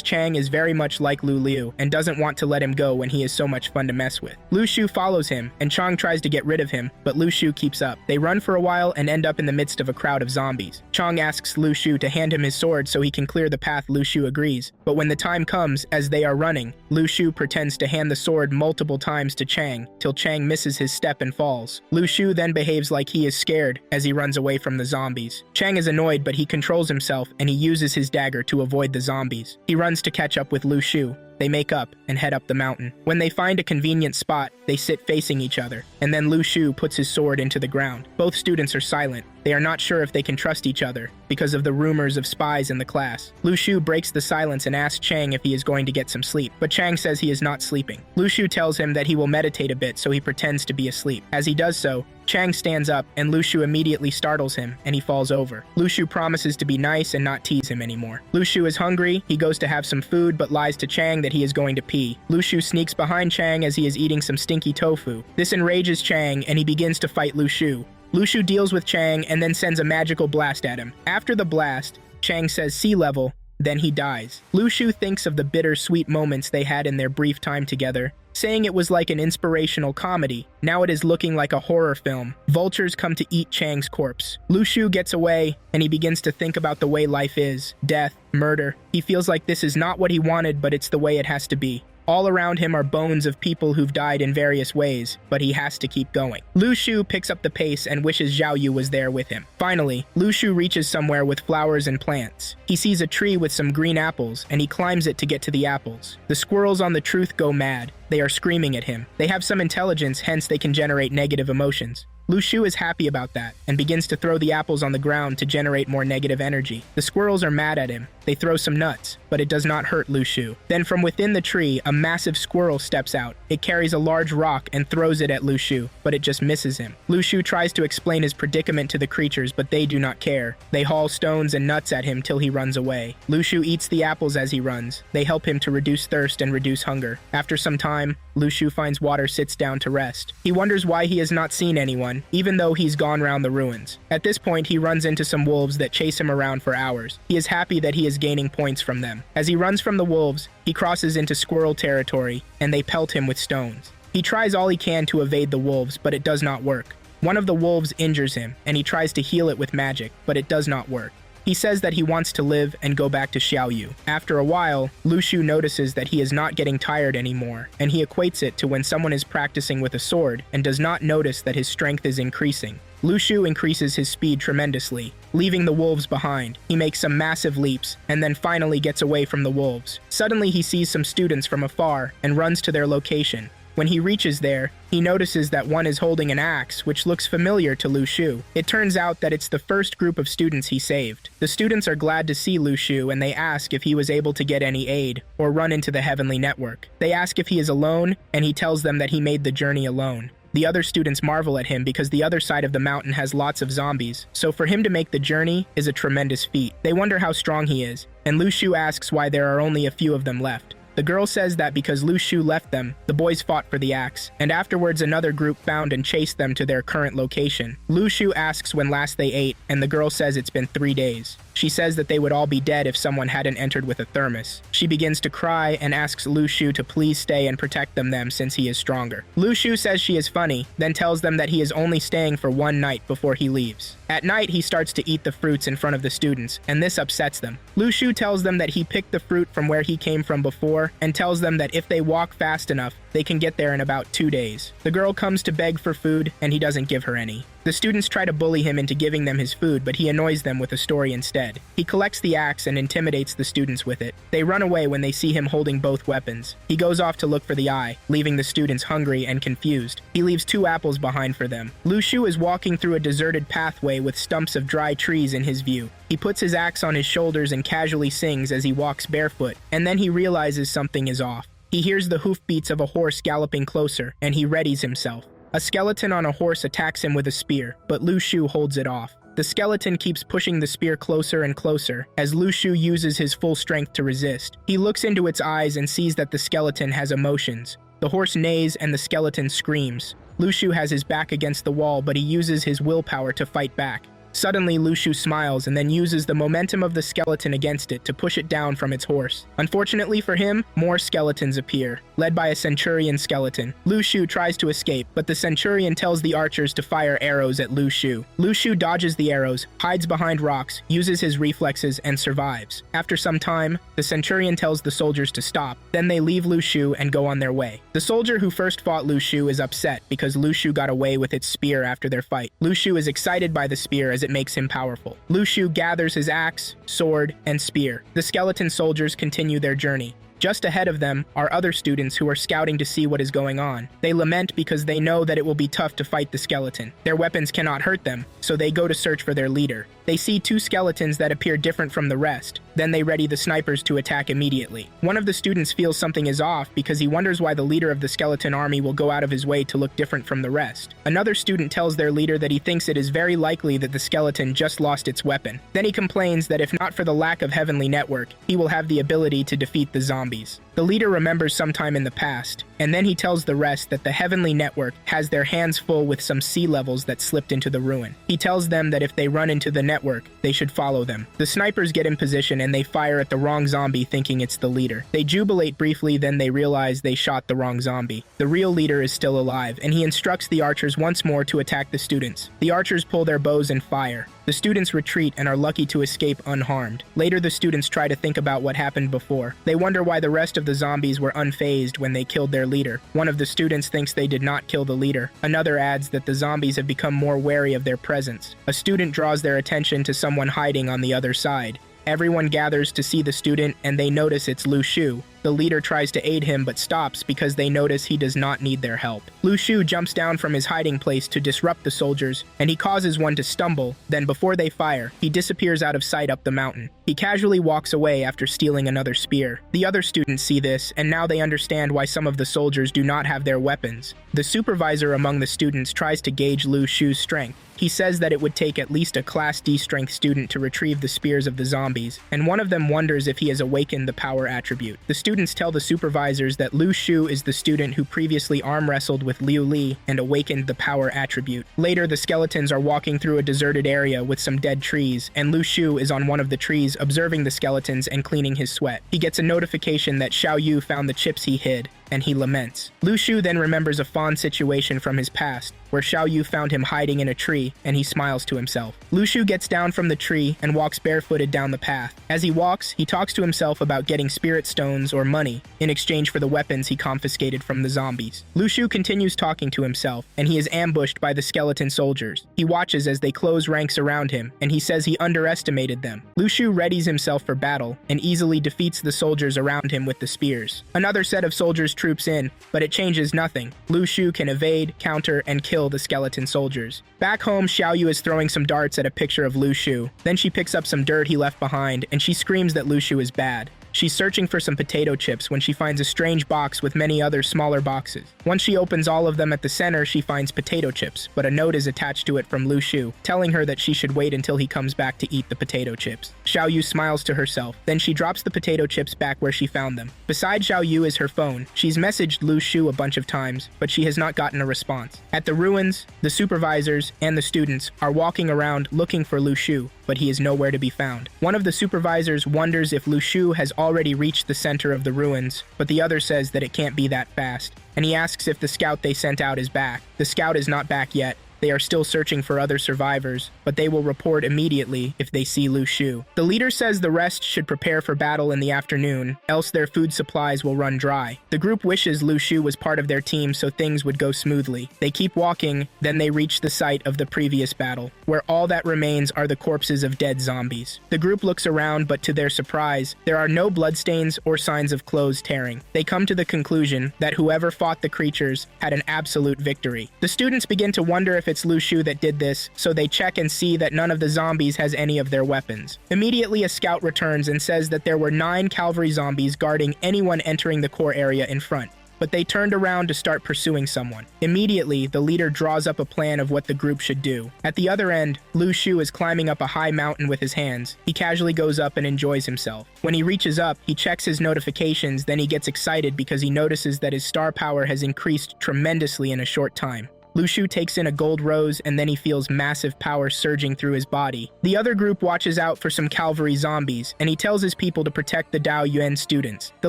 Chang is very much like Lu Liu and doesn't want to let him go when he is so much fun to mess with. Lu Shu follows him, and Chang tries to get rid of him, but Lu Shu keeps up. They run for a while and end up in the midst of a crowd of zombies. Chang asks Lu Shu to hand him his sword so he can clear the path. Lu Shu agrees, but when the time comes, as they are running, Lu Shu pretends to hand the sword multiple times to Chang, till Chang misses his step and falls. Lu Shu then behaves like he is scared as he runs away from the zombies. Chang is annoyed, but he controls himself and he uses his dagger to avoid the zombies. He runs to catch up with Lu Shu. They make up and head up the mountain. When they find a convenient spot, they sit facing each other, and then Lu Shu puts his sword into the ground. Both students are silent. They are not sure if they can trust each other because of the rumors of spies in the class. Lu Shu breaks the silence and asks Chang if he is going to get some sleep, but Chang says he is not sleeping. Lu Shu tells him that he will meditate a bit, so he pretends to be asleep. As he does so, Chang stands up, and Lu Shu immediately startles him, and he falls over. Lu Shu promises to be nice and not tease him anymore. Lu Shu is hungry. He goes to have some food, but lies to Chang that he is going to pee. Lu Shu sneaks behind Chang as he is eating some stinky tofu. This enrages Chang, and he begins to fight Lu Shu. Lu Shu deals with Chang and then sends a magical blast at him. After the blast, Chang says sea level, then he dies. Lu Shu thinks of the bittersweet moments they had in their brief time together, saying it was like an inspirational comedy. Now it is looking like a horror film. Vultures come to eat Chang's corpse. Lu Shu gets away, and he begins to think about the way life is. Death, murder. He feels like this is not what he wanted, but it's the way it has to be. All around him are bones of people who've died in various ways, but he has to keep going. Lu Shu picks up the pace and wishes Zhao Yu was there with him. Finally, Lu Shu reaches somewhere with flowers and plants. He sees a tree with some green apples, and he climbs it to get to the apples. The squirrels on the truth go mad. They are screaming at him. They have some intelligence, hence they can generate negative emotions. Lu Shu is happy about that, and begins to throw the apples on the ground to generate more negative energy. The squirrels are mad at him. They throw some nuts, but it does not hurt Lu Shu. Then from within the tree, a massive squirrel steps out. It carries a large rock and throws it at Lu Shu, but it just misses him. Lu Shu tries to explain his predicament to the creatures, but they do not care. They haul stones and nuts at him till he runs away. Lu Shu eats the apples as he runs. They help him to reduce thirst and reduce hunger. After some time, Lu Shu finds water, sits down to rest. He wonders why he has not seen anyone, even though he's gone round the ruins. At this point, he runs into some wolves that chase him around for hours. He is happy that he is gaining points from them. As he runs from the wolves, he crosses into squirrel territory, and they pelt him with stones. He tries all he can to evade the wolves, but it does not work. One of the wolves injures him, and he tries to heal it with magic, but it does not work. He says that he wants to live and go back to Xiaoyu. After a while, Lu Shu notices that he is not getting tired anymore, and he equates it to when someone is practicing with a sword and does not notice that his strength is increasing. Lu Shu increases his speed tremendously, leaving the wolves behind. He makes some massive leaps, and then finally gets away from the wolves. Suddenly he sees some students from afar and runs to their location. When he reaches there, he notices that one is holding an axe, which looks familiar to Lu Shu. It turns out that it's the first group of students he saved. The students are glad to see Lu Shu, and they ask if he was able to get any aid or run into the heavenly network. They ask if he is alone, and he tells them that he made the journey alone. The other students marvel at him because the other side of the mountain has lots of zombies, so for him to make the journey is a tremendous feat. They wonder how strong he is, and Lu Shu asks why there are only a few of them left. The girl says that because Lu Shu left them, the boys fought for the axe, and afterwards another group found and chased them to their current location. Lu Shu asks when last they ate, and the girl says it's been 3 days. She says that they would all be dead if someone hadn't entered with a thermos. She begins to cry and asks Lu Shu to please stay and protect them since he is stronger. Lu Shu says she is funny, then tells them that he is only staying for 1 night before he leaves. At night, he starts to eat the fruits in front of the students, and this upsets them. Lu Shu tells them that he picked the fruit from where he came from before, and tells them that if they walk fast enough, they can get there in about 2 days. The girl comes to beg for food, and he doesn't give her any. The students try to bully him into giving them his food, but he annoys them with a story instead. He collects the axe and intimidates the students with it. They run away when they see him holding both weapons. He goes off to look for the eye, leaving the students hungry and confused. He leaves 2 apples behind for them. Lu Shu is walking through a deserted pathway with stumps of dry trees in his view. He puts his axe on his shoulders and casually sings as he walks barefoot, and then he realizes something is off. He hears the hoofbeats of a horse galloping closer, and he readies himself. A skeleton on a horse attacks him with a spear, but Lu Shu holds it off. The skeleton keeps pushing the spear closer and closer as Lu Shu uses his full strength to resist. He looks into its eyes and sees that the skeleton has emotions. The horse neighs and the skeleton screams. Lu Shu has his back against the wall, but he uses his willpower to fight back. Suddenly, Lu Shu smiles and then uses the momentum of the skeleton against it to push it down from its horse. Unfortunately for him, more skeletons appear, led by a centurion skeleton. Lu Shu tries to escape, but the centurion tells the archers to fire arrows at Lu Shu. Lu Shu dodges the arrows, hides behind rocks, uses his reflexes, and survives. After some time, the centurion tells the soldiers to stop. Then they leave Lu Shu and go on their way. The soldier who first fought Lu Shu is upset because Lu Shu got away with its spear after their fight. Lu Shu is excited by the spear as it makes him powerful. Lu Shu gathers his axe, sword, and spear. The skeleton soldiers continue their journey. Just ahead of them are other students who are scouting to see what is going on. They lament because they know that it will be tough to fight the skeleton. Their weapons cannot hurt them, so they go to search for their leader. They see 2 skeletons that appear different from the rest. Then they ready the snipers to attack immediately. One of the students feels something is off because he wonders why the leader of the skeleton army will go out of his way to look different from the rest. Another student tells their leader that he thinks it is very likely that the skeleton just lost its weapon. Then he complains that if not for the lack of heavenly network, he will have the ability to defeat the zombies. The leader remembers sometime in the past, and then he tells the rest that the heavenly network has their hands full with some sea levels that slipped into the ruin. He tells them that if they run into the network, they should follow them. The snipers get in position and they fire at the wrong zombie thinking it's the leader. They jubilate briefly, then they realize they shot the wrong zombie. The real leader is still alive, and he instructs the archers once more to attack the students. The archers pull their bows and fire. The students retreat and are lucky to escape unharmed. Later, the students try to think about what happened before. They wonder why the rest of the zombies were unfazed when they killed their leader. One of the students thinks they did not kill the leader. Another adds that the zombies have become more wary of their presence. A student draws their attention to someone hiding on the other side. Everyone gathers to see the student, and they notice it's Lu Shu. The leader tries to aid him but stops because they notice he does not need their help. Lu Shu jumps down from his hiding place to disrupt the soldiers, and he causes one to stumble. Then before they fire, he disappears out of sight up the mountain. He casually walks away after stealing another spear. The other students see this, and now they understand why some of the soldiers do not have their weapons. The supervisor among the students tries to gauge Lu Shu's strength. He says that it would take at least a Class D strength student to retrieve the spears of the zombies, and one of them wonders if he has awakened the power attribute. The students tell the supervisors that Lu Shu is the student who previously arm wrestled with Liu Li and awakened the power attribute. Later, the skeletons are walking through a deserted area with some dead trees, and Lu Shu is on one of the trees observing the skeletons and cleaning his sweat. He gets a notification that Xiaoyu found the chips he hid. and he laments. Lu Shu then remembers a fond situation from his past, where Xiao Yu found him hiding in a tree, and he smiles to himself. Lu Shu gets down from the tree and walks barefooted down the path. As he walks, he talks to himself about getting spirit stones or money in exchange for the weapons he confiscated from the zombies. Lu Shu continues talking to himself, and he is ambushed by the skeleton soldiers. He watches as they close ranks around him, and he says he underestimated them. Lu Shu readies himself for battle and easily defeats the soldiers around him with the spears. Another set of soldiers troops in, but it changes nothing. Lu Shu can evade, counter, and kill the skeleton soldiers. Back home, Xiao Yu is throwing some darts at a picture of Lu Shu. Then she picks up some dirt he left behind, and she screams that Lu Shu is bad. She's searching for some potato chips when she finds a strange box with many other smaller boxes. Once she opens all of them at the center, she finds potato chips, but a note is attached to it from Lu Shu, telling her that she should wait until he comes back to eat the potato chips. Xiao Yu smiles to herself, then she drops the potato chips back where she found them. Beside Xiao Yu is her phone. She's messaged Lu Shu a bunch of times, but she has not gotten a response. At the ruins, the supervisors and the students are walking around looking for Lu Shu, but he is nowhere to be found. One of the supervisors wonders if Lu Shu has already reached the center of the ruins, but the other says that it can't be that fast, and he asks if the scout they sent out is back. The scout is not back yet. They are still searching for other survivors, but they will report immediately if they see Lu Shu. The leader says the rest should prepare for battle in the afternoon, else their food supplies will run dry. The group wishes Lu Shu was part of their team so things would go smoothly. They keep walking, then they reach the site of the previous battle, where all that remains are the corpses of dead zombies. The group looks around, but to their surprise, there are no bloodstains or signs of clothes tearing. They come to the conclusion that whoever fought the creatures had an absolute victory. The students begin to wonder if it's Lu Shu that did this, so they check and see that none of the zombies has any of their weapons. Immediately, a scout returns and says that there were 9 cavalry zombies guarding anyone entering the core area in front, but they turned around to start pursuing someone. Immediately, the leader draws up a plan of what the group should do. At the other end, Lu Shu is climbing up a high mountain with his hands. He casually goes up and enjoys himself. When he reaches up, he checks his notifications, then he gets excited because he notices that his star power has increased tremendously in a short time. Lu Shu takes in a gold rose, and then he feels massive power surging through his body. The other group watches out for some cavalry zombies, and he tells his people to protect the Dao Yuan students. The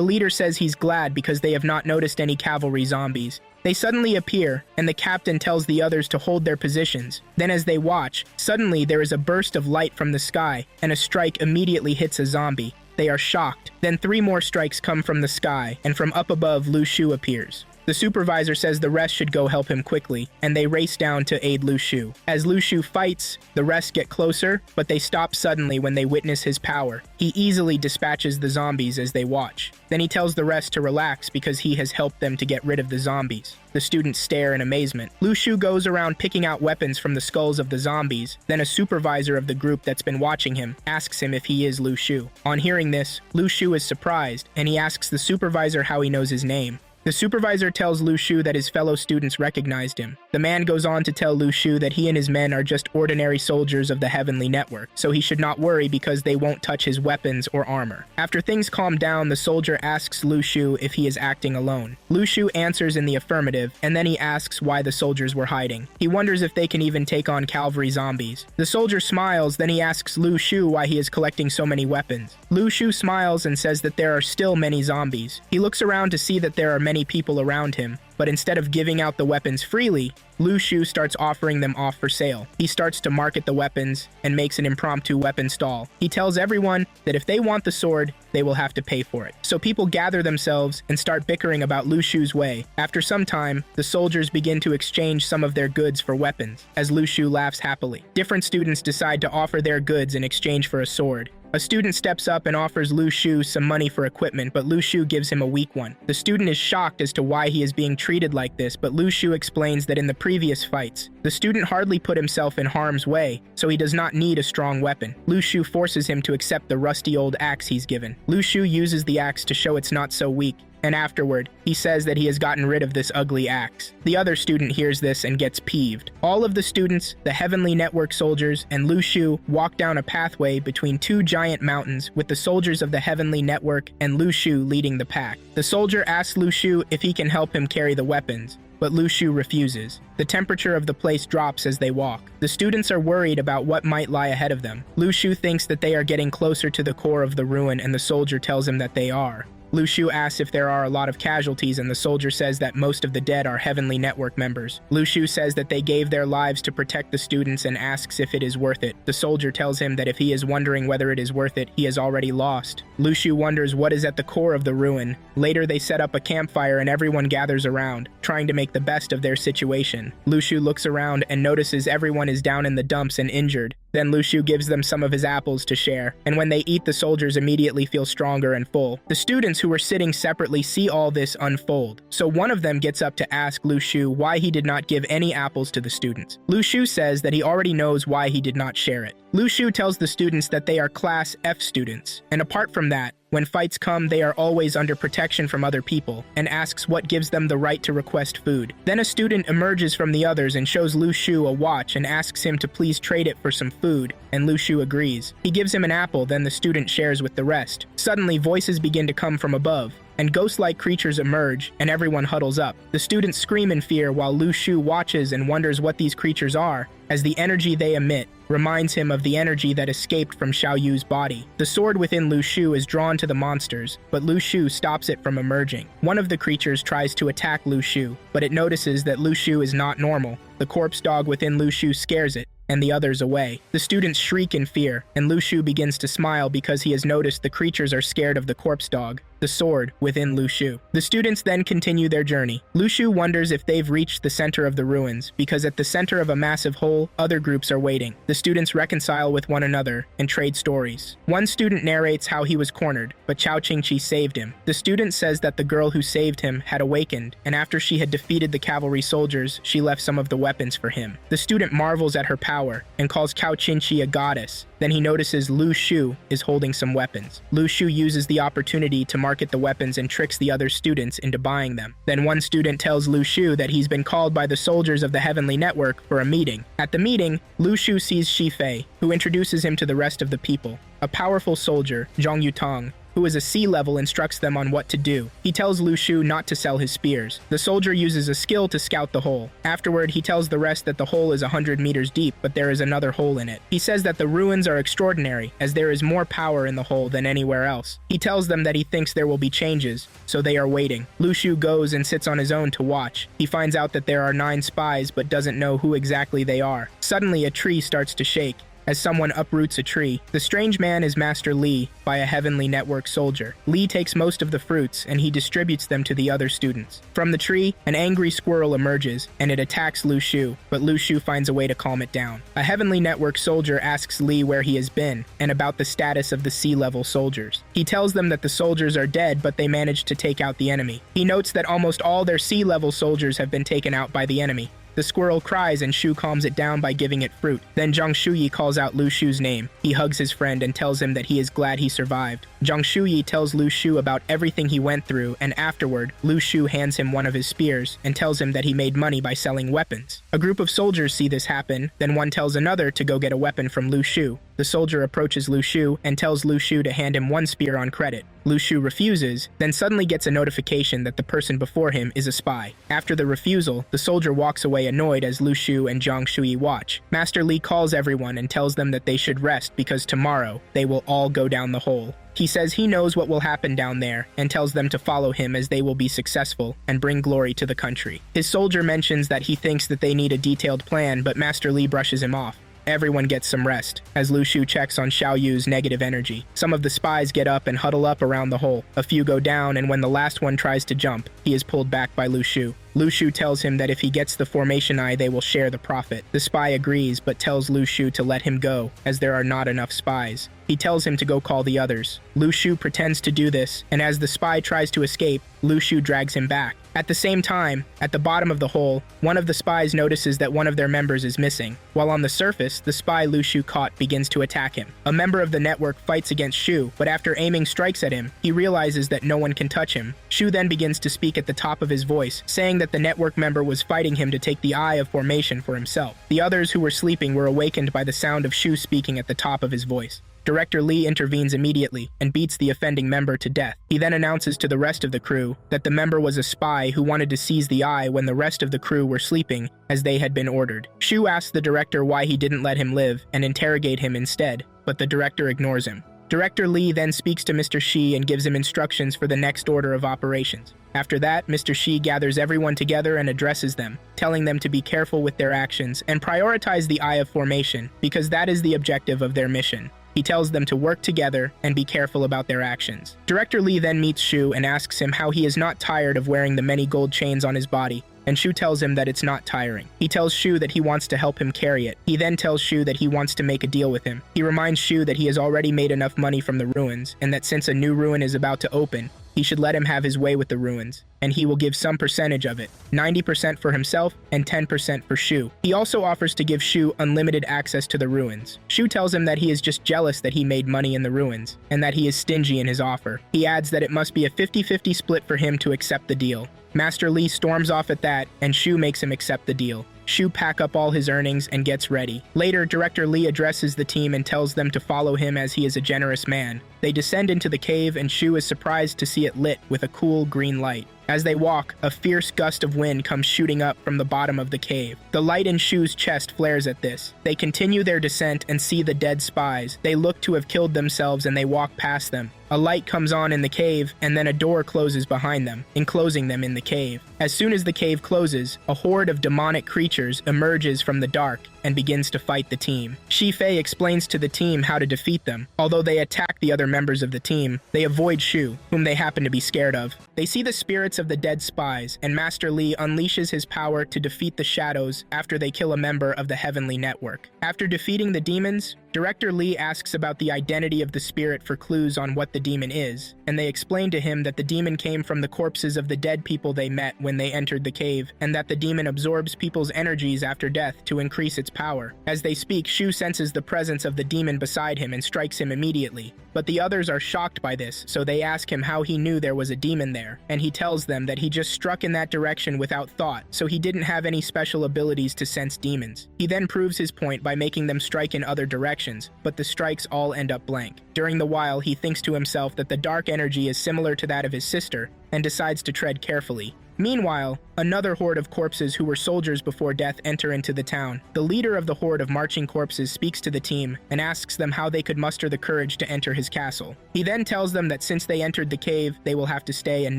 leader says he's glad because they have not noticed any cavalry zombies. They suddenly appear, and the captain tells the others to hold their positions. Then as they watch, suddenly there is a burst of light from the sky, and a strike immediately hits a zombie. They are shocked. Then 3 more strikes come from the sky, and from up above, Lu Shu appears. The supervisor says the rest should go help him quickly, and they race down to aid Lu Shu. As Lu Shu fights, the rest get closer, but they stop suddenly when they witness his power. He easily dispatches the zombies as they watch. Then he tells the rest to relax because he has helped them to get rid of the zombies. The students stare in amazement. Lu Shu goes around picking out weapons from the skulls of the zombies. Then a supervisor of the group that's been watching him asks him if he is Lu Shu. On hearing this, Lu Shu is surprised, and he asks the supervisor how he knows his name. The supervisor tells Lu Shu that his fellow students recognized him. The man goes on to tell Lu Shu that he and his men are just ordinary soldiers of the Heavenly Network, so he should not worry because they won't touch his weapons or armor. After things calm down, the soldier asks Lu Shu if he is acting alone. Lu Shu answers in the affirmative, and then he asks why the soldiers were hiding. He wonders if they can even take on cavalry zombies. The soldier smiles, then he asks Lu Shu why he is collecting so many weapons. Lu Shu smiles and says that there are still many zombies. He looks around to see that there are many people around him, but instead of giving out the weapons freely, Lu Shu starts offering them off for sale. He starts to market the weapons and makes an impromptu weapon stall. He tells everyone that if they want the sword, they will have to pay for it. So people gather themselves and start bickering about Lu Shu's way. After some time, the soldiers begin to exchange some of their goods for weapons, as Lu Shu laughs happily. Different students decide to offer their goods in exchange for a sword. A student steps up and offers Lu Shu some money for equipment, but Lu Shu gives him a weak one. The student is shocked as to why he is being treated like this, but Lu Shu explains that in the previous fights, the student hardly put himself in harm's way, so he does not need a strong weapon. Lu Shu forces him to accept the rusty old axe he's given. Lu Shu uses the axe to show it's not so weak, and afterward, he says that he has gotten rid of this ugly axe. The other student hears this and gets peeved. All of the students, the Heavenly Network soldiers, and Lu Shu walk down a pathway between 2 giant mountains with the soldiers of the Heavenly Network and Lu Shu leading the pack. The soldier asks Lu Shu if he can help him carry the weapons, but Lu Shu refuses. The temperature of the place drops as they walk. The students are worried about what might lie ahead of them. Lu Shu thinks that they are getting closer to the core of the ruin, and the soldier tells him that they are. Lu Shu asks if there are a lot of casualties, and the soldier says that most of the dead are Heavenly Network members. Lu Shu says that they gave their lives to protect the students and asks if it is worth it. The soldier tells him that if he is wondering whether it is worth it, he has already lost. Lu Shu wonders what is at the core of the ruin. Later, they set up a campfire and everyone gathers around, trying to make the best of their situation. Lu Shu looks around and notices everyone is down in the dumps and injured. Then Lu Shu gives them some of his apples to share, and when they eat, the soldiers immediately feel stronger and full. The students who were sitting separately see all this unfold, so one of them gets up to ask Lu Shu why he did not give any apples to the students. Lu Shu says that he already knows why he did not share it. Lu Shu tells the students that they are Class F students, and apart from that, when fights come, they are always under protection from other people, and asks what gives them the right to request food. Then a student emerges from the others and shows Lu Shu a watch and asks him to please trade it for some food, and Lu Shu agrees. He gives him an apple, then the student shares with the rest. Suddenly, voices begin to come from above, and ghost-like creatures emerge, and everyone huddles up. The students scream in fear while Lu Shu watches and wonders what these creatures are, as the energy they emit reminds him of the energy that escaped from Xiao Yu's body. The sword within Lu Shu is drawn to the monsters, but Lu Shu stops it from emerging. One of the creatures tries to attack Lu Shu, but it notices that Lu Shu is not normal. The corpse dog within Lu Shu scares it, and the others away. The students shriek in fear, and Lu Shu begins to smile because he has noticed the creatures are scared of the corpse dog, the sword within Lu Shu. The students then continue their journey. Lu Shu wonders if they've reached the center of the ruins, because at the center of a massive hole, other groups are waiting. The students reconcile with one another and trade stories. One student narrates how he was cornered, but Chao Qingqi saved him. The student says that the girl who saved him had awakened, and after she had defeated the cavalry soldiers, she left some of the weapons for him. The student marvels at her power and calls Chao Qingqi a goddess. Then he notices Lu Shu is holding some weapons. Lu Shu uses the opportunity to market the weapons and tricks the other students into buying them. Then one student tells Lu Shu that he's been called by the soldiers of the Heavenly Network for a meeting. At the meeting, Lu Shu sees Shi Fei, who introduces him to the rest of the people. A powerful soldier, Zhang Yutong, who is a C-level, instructs them on what to do. He tells Lu Shu not to sell his spears. The soldier uses a skill to scout the hole. Afterward, he tells the rest that the hole is 100 meters deep, but there is another hole in it. He says that the ruins are extraordinary, as there is more power in the hole than anywhere else. He tells them that he thinks there will be changes, so they are waiting. Lu Shu goes and sits on his own to watch. He finds out that there are 9 spies, but doesn't know who exactly they are. Suddenly, a tree starts to shake as someone uproots a tree. The strange man is Master Li, by a Heavenly Network soldier. Li takes most of the fruits, and he distributes them to the other students. From the tree, an angry squirrel emerges, and it attacks Lu Shu, but Lu Shu finds a way to calm it down. A Heavenly Network soldier asks Li where he has been, and about the status of the C-level soldiers. He tells them that the soldiers are dead, but they managed to take out the enemy. He notes that almost all their C-level soldiers have been taken out by the enemy. The squirrel cries and Shu calms it down by giving it fruit. Then Zhang Shuyi calls out Lu Shu's name. He hugs his friend and tells him that he is glad he survived. Zhang Shuyi tells Lu Shu about everything he went through, and afterward, Lu Shu hands him one of his spears and tells him that he made money by selling weapons. A group of soldiers see this happen, then one tells another to go get a weapon from Lu Shu. The soldier approaches Lu Shu and tells Lu Shu to hand him 1 spear on credit. Lu Shu refuses, then suddenly gets a notification that the person before him is a spy. After the refusal, the soldier walks away annoyed as Lu Shu and Zhang Shuyi watch. Master Li calls everyone and tells them that they should rest because tomorrow they will all go down the hole. He says he knows what will happen down there and tells them to follow him as they will be successful and bring glory to the country. His soldier mentions that he thinks that they need a detailed plan, but Master Li brushes him off. Everyone gets some rest, as Lu Shu checks on Xiao Yu's negative energy. Some of the spies get up and huddle up around the hole. A few go down, and when the last one tries to jump, he is pulled back by Lu Shu. Lu Shu tells him that if he gets the formation eye, they will share the profit. The spy agrees, but tells Lu Shu to let him go, as there are not enough spies. He tells him to go call the others. Lu Shu pretends to do this, and as the spy tries to escape, Lu Shu drags him back. At the same time, at the bottom of the hole, one of the spies notices that one of their members is missing. While on the surface, the spy Lu Shu caught begins to attack him. A member of the network fights against Shu, but after aiming strikes at him, he realizes that no one can touch him. Shu then begins to speak at the top of his voice, saying that the network member was fighting him to take the Eye of Formation for himself. The others who were sleeping were awakened by the sound of Shu speaking at the top of his voice. Director Li intervenes immediately and beats the offending member to death. He then announces to the rest of the crew that the member was a spy who wanted to seize the eye when the rest of the crew were sleeping, as they had been ordered. Shu asks the director why he didn't let him live and interrogate him instead, but the director ignores him. Director Lee then speaks to Mr. Shi and gives him instructions for the next order of operations. After that, Mr. Shi gathers everyone together and addresses them, telling them to be careful with their actions and prioritize the Eye of Formation, because that is the objective of their mission. He tells them to work together and be careful about their actions. Director Lee then meets Shu and asks him how he is not tired of wearing the many gold chains on his body, and Shu tells him that it's not tiring. He tells Shu that he wants to help him carry it. He then tells Shu that he wants to make a deal with him. He reminds Shu that he has already made enough money from the ruins, and that since a new ruin is about to open, he should let him have his way with the ruins, and he will give some percentage of it, 90% for himself and 10% for Shu. He also offers to give Shu unlimited access to the ruins. Shu tells him that he is just jealous that he made money in the ruins, and that he is stingy in his offer. He adds that it must be a 50-50 split for him to accept the deal. Master Lee storms off at that, and Shu makes him accept the deal. Shu packs up all his earnings and gets ready. Later, Director Lee addresses the team and tells them to follow him as he is a generous man. They descend into the cave and Shu is surprised to see it lit with a cool green light. As they walk, a fierce gust of wind comes shooting up from the bottom of the cave. The light in Shu's chest flares at this. They continue their descent and see the dead spies. They look to have killed themselves and they walk past them. A light comes on in the cave, and then a door closes behind them, enclosing them in the cave. As soon as the cave closes, a horde of demonic creatures emerges from the dark and begins to fight the team. Shi Fei explains to the team how to defeat them. Although they attack the other members of the team, they avoid Shu, whom they happen to be scared of. They see the spirits of the dead spies, and Master Lee unleashes his power to defeat the shadows after they kill a member of the Heavenly Network. After defeating the demons, Director Lee asks about the identity of the spirit for clues on what the demon is, and they explain to him that the demon came from the corpses of the dead people they met when they entered the cave, and that the demon absorbs people's energies after death to increase its power. As they speak, Shu senses the presence of the demon beside him and strikes him immediately. But the others are shocked by this, so they ask him how he knew there was a demon there, and he tells them that he just struck in that direction without thought, so he didn't have any special abilities to sense demons. He then proves his point by making them strike in other directions, but the strikes all end up blank. During the while, he thinks to himself that the dark energy is similar to that of his sister, and decides to tread carefully. Meanwhile, another horde of corpses who were soldiers before death enter into the town. The leader of the horde of marching corpses speaks to the team and asks them how they could muster the courage to enter his castle. He then tells them that since they entered the cave, they will have to stay and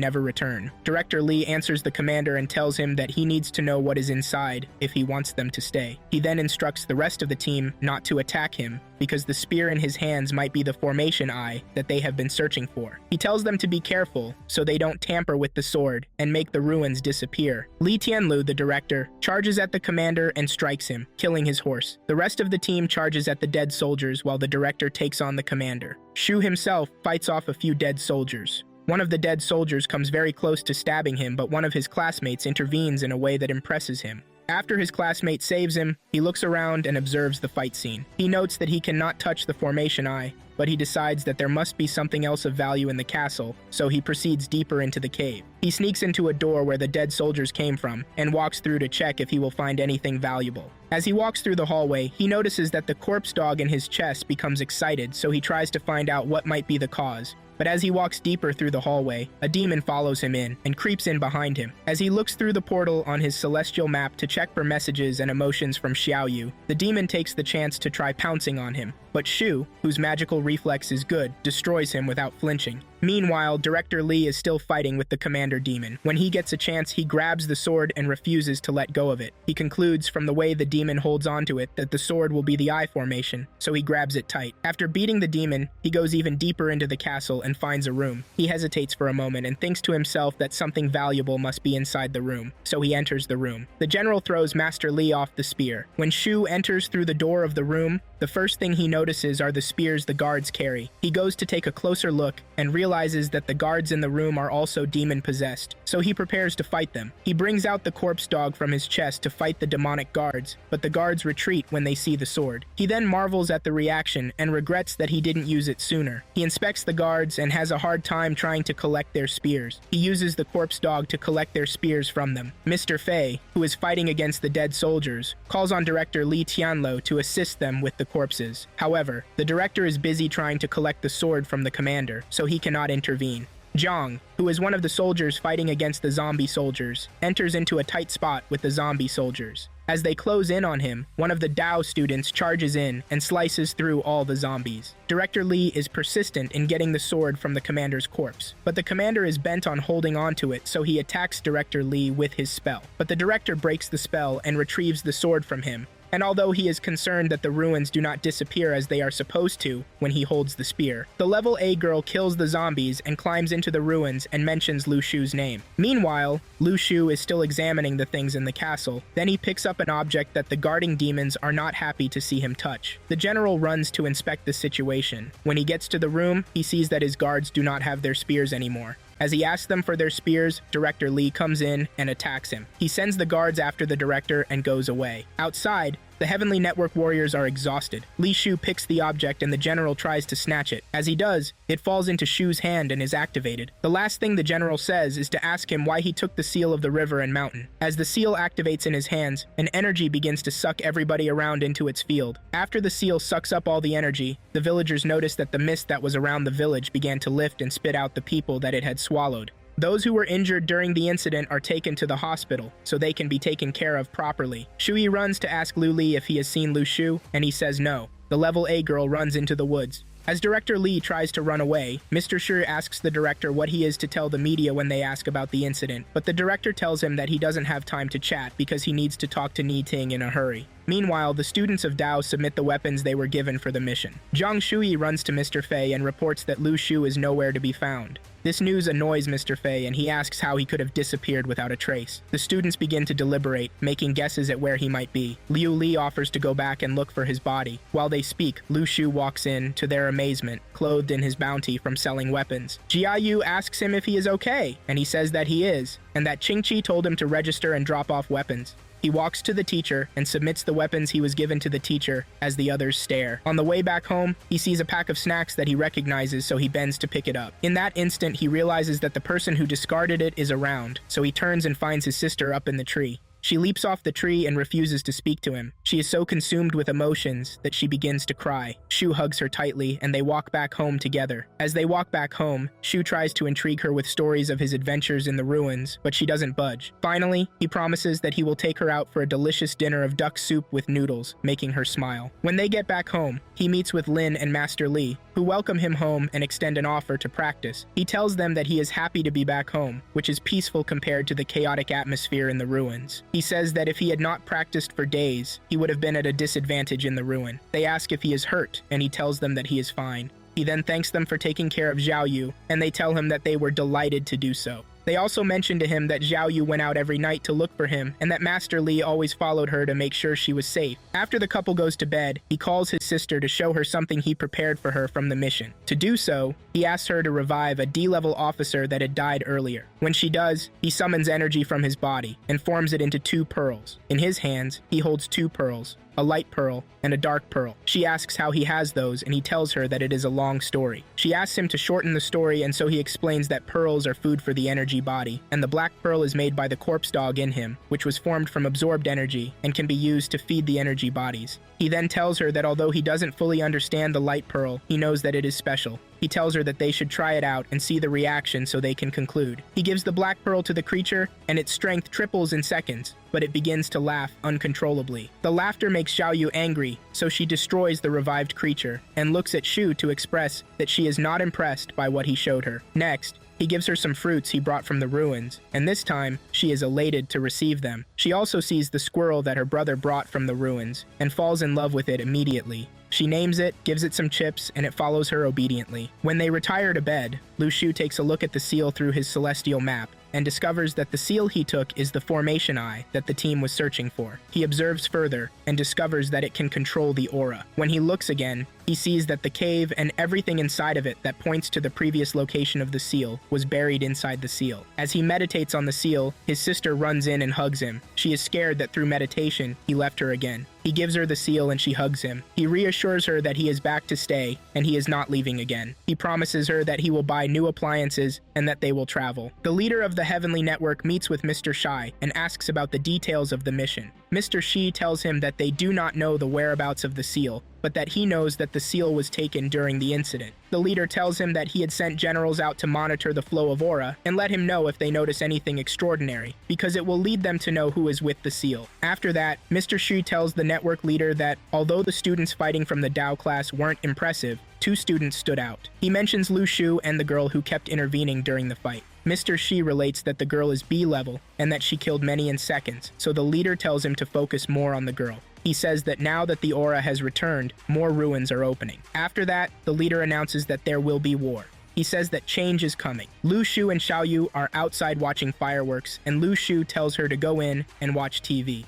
never return. Director Lee answers the commander and tells him that he needs to know what is inside if he wants them to stay. He then instructs the rest of the team not to attack him, because the spear in his hands might be the formation eye that they have been searching for. He tells them to be careful so they don't tamper with the sword and make the ruins disappear. Li Tianlu, the director, charges at the commander and strikes him, killing his horse. The rest of the team charges at the dead soldiers while the director takes on the commander. Shu himself fights off a few dead soldiers. One of the dead soldiers comes very close to stabbing him, but one of his classmates intervenes in a way that impresses him. After his classmate saves him, he looks around and observes the fight scene. He notes that he cannot touch the formation eye, but he decides that there must be something else of value in the castle, so he proceeds deeper into the cave. He sneaks into a door where the dead soldiers came from, and walks through to check if he will find anything valuable. As he walks through the hallway, he notices that the corpse dog in his chest becomes excited, so he tries to find out what might be the cause. But as he walks deeper through the hallway, a demon follows him in and creeps in behind him. As he looks through the portal on his celestial map to check for messages and emotions from Xiaoyu, the demon takes the chance to try pouncing on him. But Shu, whose magical reflex is good, destroys him without flinching. Meanwhile, Director Lee is still fighting with the commander demon. When he gets a chance, he grabs the sword and refuses to let go of it. He concludes from the way the demon holds onto it that the sword will be the eye formation, so he grabs it tight. After beating the demon, he goes even deeper into the castle and finds a room. He hesitates for a moment and thinks to himself that something valuable must be inside the room, so he enters the room. The general throws Master Lee off the spear. When Shu enters through the door of the room, the first thing he notices are the spears the guards carry. He goes to take a closer look and realizes that the guards in the room are also demon-possessed, so he prepares to fight them. He brings out the corpse dog from his chest to fight the demonic guards, but the guards retreat when they see the sword. He then marvels at the reaction and regrets that he didn't use it sooner. He inspects the guards and has a hard time trying to collect their spears. He uses the corpse dog to collect their spears from them. Mr. Fei, who is fighting against the dead soldiers, calls on Director Li Tianlu to assist them with the corpses. However, the director is busy trying to collect the sword from the commander, so he cannot intervene. Zhang, who is one of the soldiers fighting against the zombie soldiers, enters into a tight spot with the zombie soldiers. As they close in on him, one of the Dao students charges in and slices through all the zombies. Director Lee is persistent in getting the sword from the commander's corpse, but the commander is bent on holding onto it, so he attacks Director Lee with his spell. But the director breaks the spell and retrieves the sword from him, and although he is concerned that the ruins do not disappear as they are supposed to when he holds the spear, the level A girl kills the zombies and climbs into the ruins and mentions Lu Shu's name. Meanwhile, Lu Shu is still examining the things in the castle. Then he picks up an object that the guarding demons are not happy to see him touch. The general runs to inspect the situation. When he gets to the room, he sees that his guards do not have their spears anymore. As he asks them for their spears, Director Lee comes in and attacks him. He sends the guards after the director and goes away. Outside, the Heavenly Network warriors are exhausted. Li Shu picks the object and the general tries to snatch it. As he does, it falls into Shu's hand and is activated. The last thing the general says is to ask him why he took the seal of the river and mountain. As the seal activates in his hands, an energy begins to suck everybody around into its field. After the seal sucks up all the energy, the villagers notice that the mist that was around the village began to lift and spit out the people that it had swallowed. Those who were injured during the incident are taken to the hospital, so they can be taken care of properly. Shui runs to ask Lu Li if he has seen Lu Shu, and he says no. The level A girl runs into the woods. As Director Lee tries to run away, Mr. Shu asks the director what he is to tell the media when they ask about the incident, but the director tells him that he doesn't have time to chat because he needs to talk to Ni Ting in a hurry. Meanwhile, the students of Dao submit the weapons they were given for the mission. Zhang Shui runs to Mr. Fei and reports that Lu Shu is nowhere to be found. This news annoys Mr. Fei, and he asks how he could have disappeared without a trace. The students begin to deliberate, making guesses at where he might be. Liu Li offers to go back and look for his body. While they speak, Lu Shu walks in, to their amazement, clothed in his bounty from selling weapons. Jia Yu asks him if he is okay, and he says that he is, and that Qing Chi told him to register and drop off weapons. He walks to the teacher and submits the weapons he was given to the teacher as the others stare. On the way back home, he sees a pack of snacks that he recognizes, so he bends to pick it up. In that instant, he realizes that the person who discarded it is around, so he turns and finds his sister up in the tree. She leaps off the tree and refuses to speak to him. She is so consumed with emotions that she begins to cry. Shu hugs her tightly, and they walk back home together. As they walk back home, Shu tries to intrigue her with stories of his adventures in the ruins, but she doesn't budge. Finally, he promises that he will take her out for a delicious dinner of duck soup with noodles, making her smile. When they get back home, he meets with Lin and Master Li, who welcome him home and extend an offer to practice. He tells them that he is happy to be back home, which is peaceful compared to the chaotic atmosphere in the ruins. He says that if he had not practiced for days, he would have been at a disadvantage in the ruin. They ask if he is hurt, and he tells them that he is fine. He then thanks them for taking care of Zhao Yu, and they tell him that they were delighted to do so. They also mention to him that Zhao Yu went out every night to look for him, and that Master Li always followed her to make sure she was safe. After the couple goes to bed, he calls his sister to show her something he prepared for her from the mission. To do so, he asks her to revive a D-level officer that had died earlier. When she does, he summons energy from his body and forms it into 2 pearls. In his hands, he holds 2 pearls, a light pearl, and a dark pearl. She asks how he has those, and he tells her that it is a long story. She asks him to shorten the story, and so he explains that pearls are food for the energy body, and the black pearl is made by the corpse dog in him, which was formed from absorbed energy and can be used to feed the energy bodies. He then tells her that although he doesn't fully understand the light pearl, he knows that it is special. He tells her that they should try it out and see the reaction so they can conclude. He gives the black pearl to the creature, and its strength triples in seconds, but it begins to laugh uncontrollably. The laughter makes Xiao Yu angry, so she destroys the revived creature, and looks at Shu to express that she is not impressed by what he showed her. Next, he gives her some fruits he brought from the ruins, and this time, she is elated to receive them. She also sees the squirrel that her brother brought from the ruins, and falls in love with it immediately. She names it, gives it some chips, and it follows her obediently. When they retire to bed, Lu Shu takes a look at the seal through his celestial map, and discovers that the seal he took is the formation eye that the team was searching for. He observes further, and discovers that it can control the aura. When he looks again, he sees that the cave and everything inside of it that points to the previous location of the seal was buried inside the seal. As he meditates on the seal, his sister runs in and hugs him. She is scared that through meditation, he left her again. He gives her the seal and she hugs him. He reassures her that he is back to stay, and he is not leaving again. He promises her that he will buy new appliances and that they will travel. The leader of the the Heavenly Network meets with Mr. Shai and asks about the details of the mission. Mr. Shi tells him that they do not know the whereabouts of the seal, but that he knows that the seal was taken during the incident. The leader tells him that he had sent generals out to monitor the flow of aura and let him know if they notice anything extraordinary, because it will lead them to know who is with the seal. After that, Mr. Shi tells the network leader that although the students fighting from the Dao class weren't impressive, 2 students stood out. He mentions Lu Shu and the girl who kept intervening during the fight. Mr. Shi relates that the girl is B level and that she killed many in seconds, so the leader tells him to focus more on the girl. He says that now that the aura has returned, more ruins are opening. After that, the leader announces that there will be war. He says that change is coming. Lu Shu and Xiao Yu are outside watching fireworks, and Lu Shu tells her to go in and watch TV.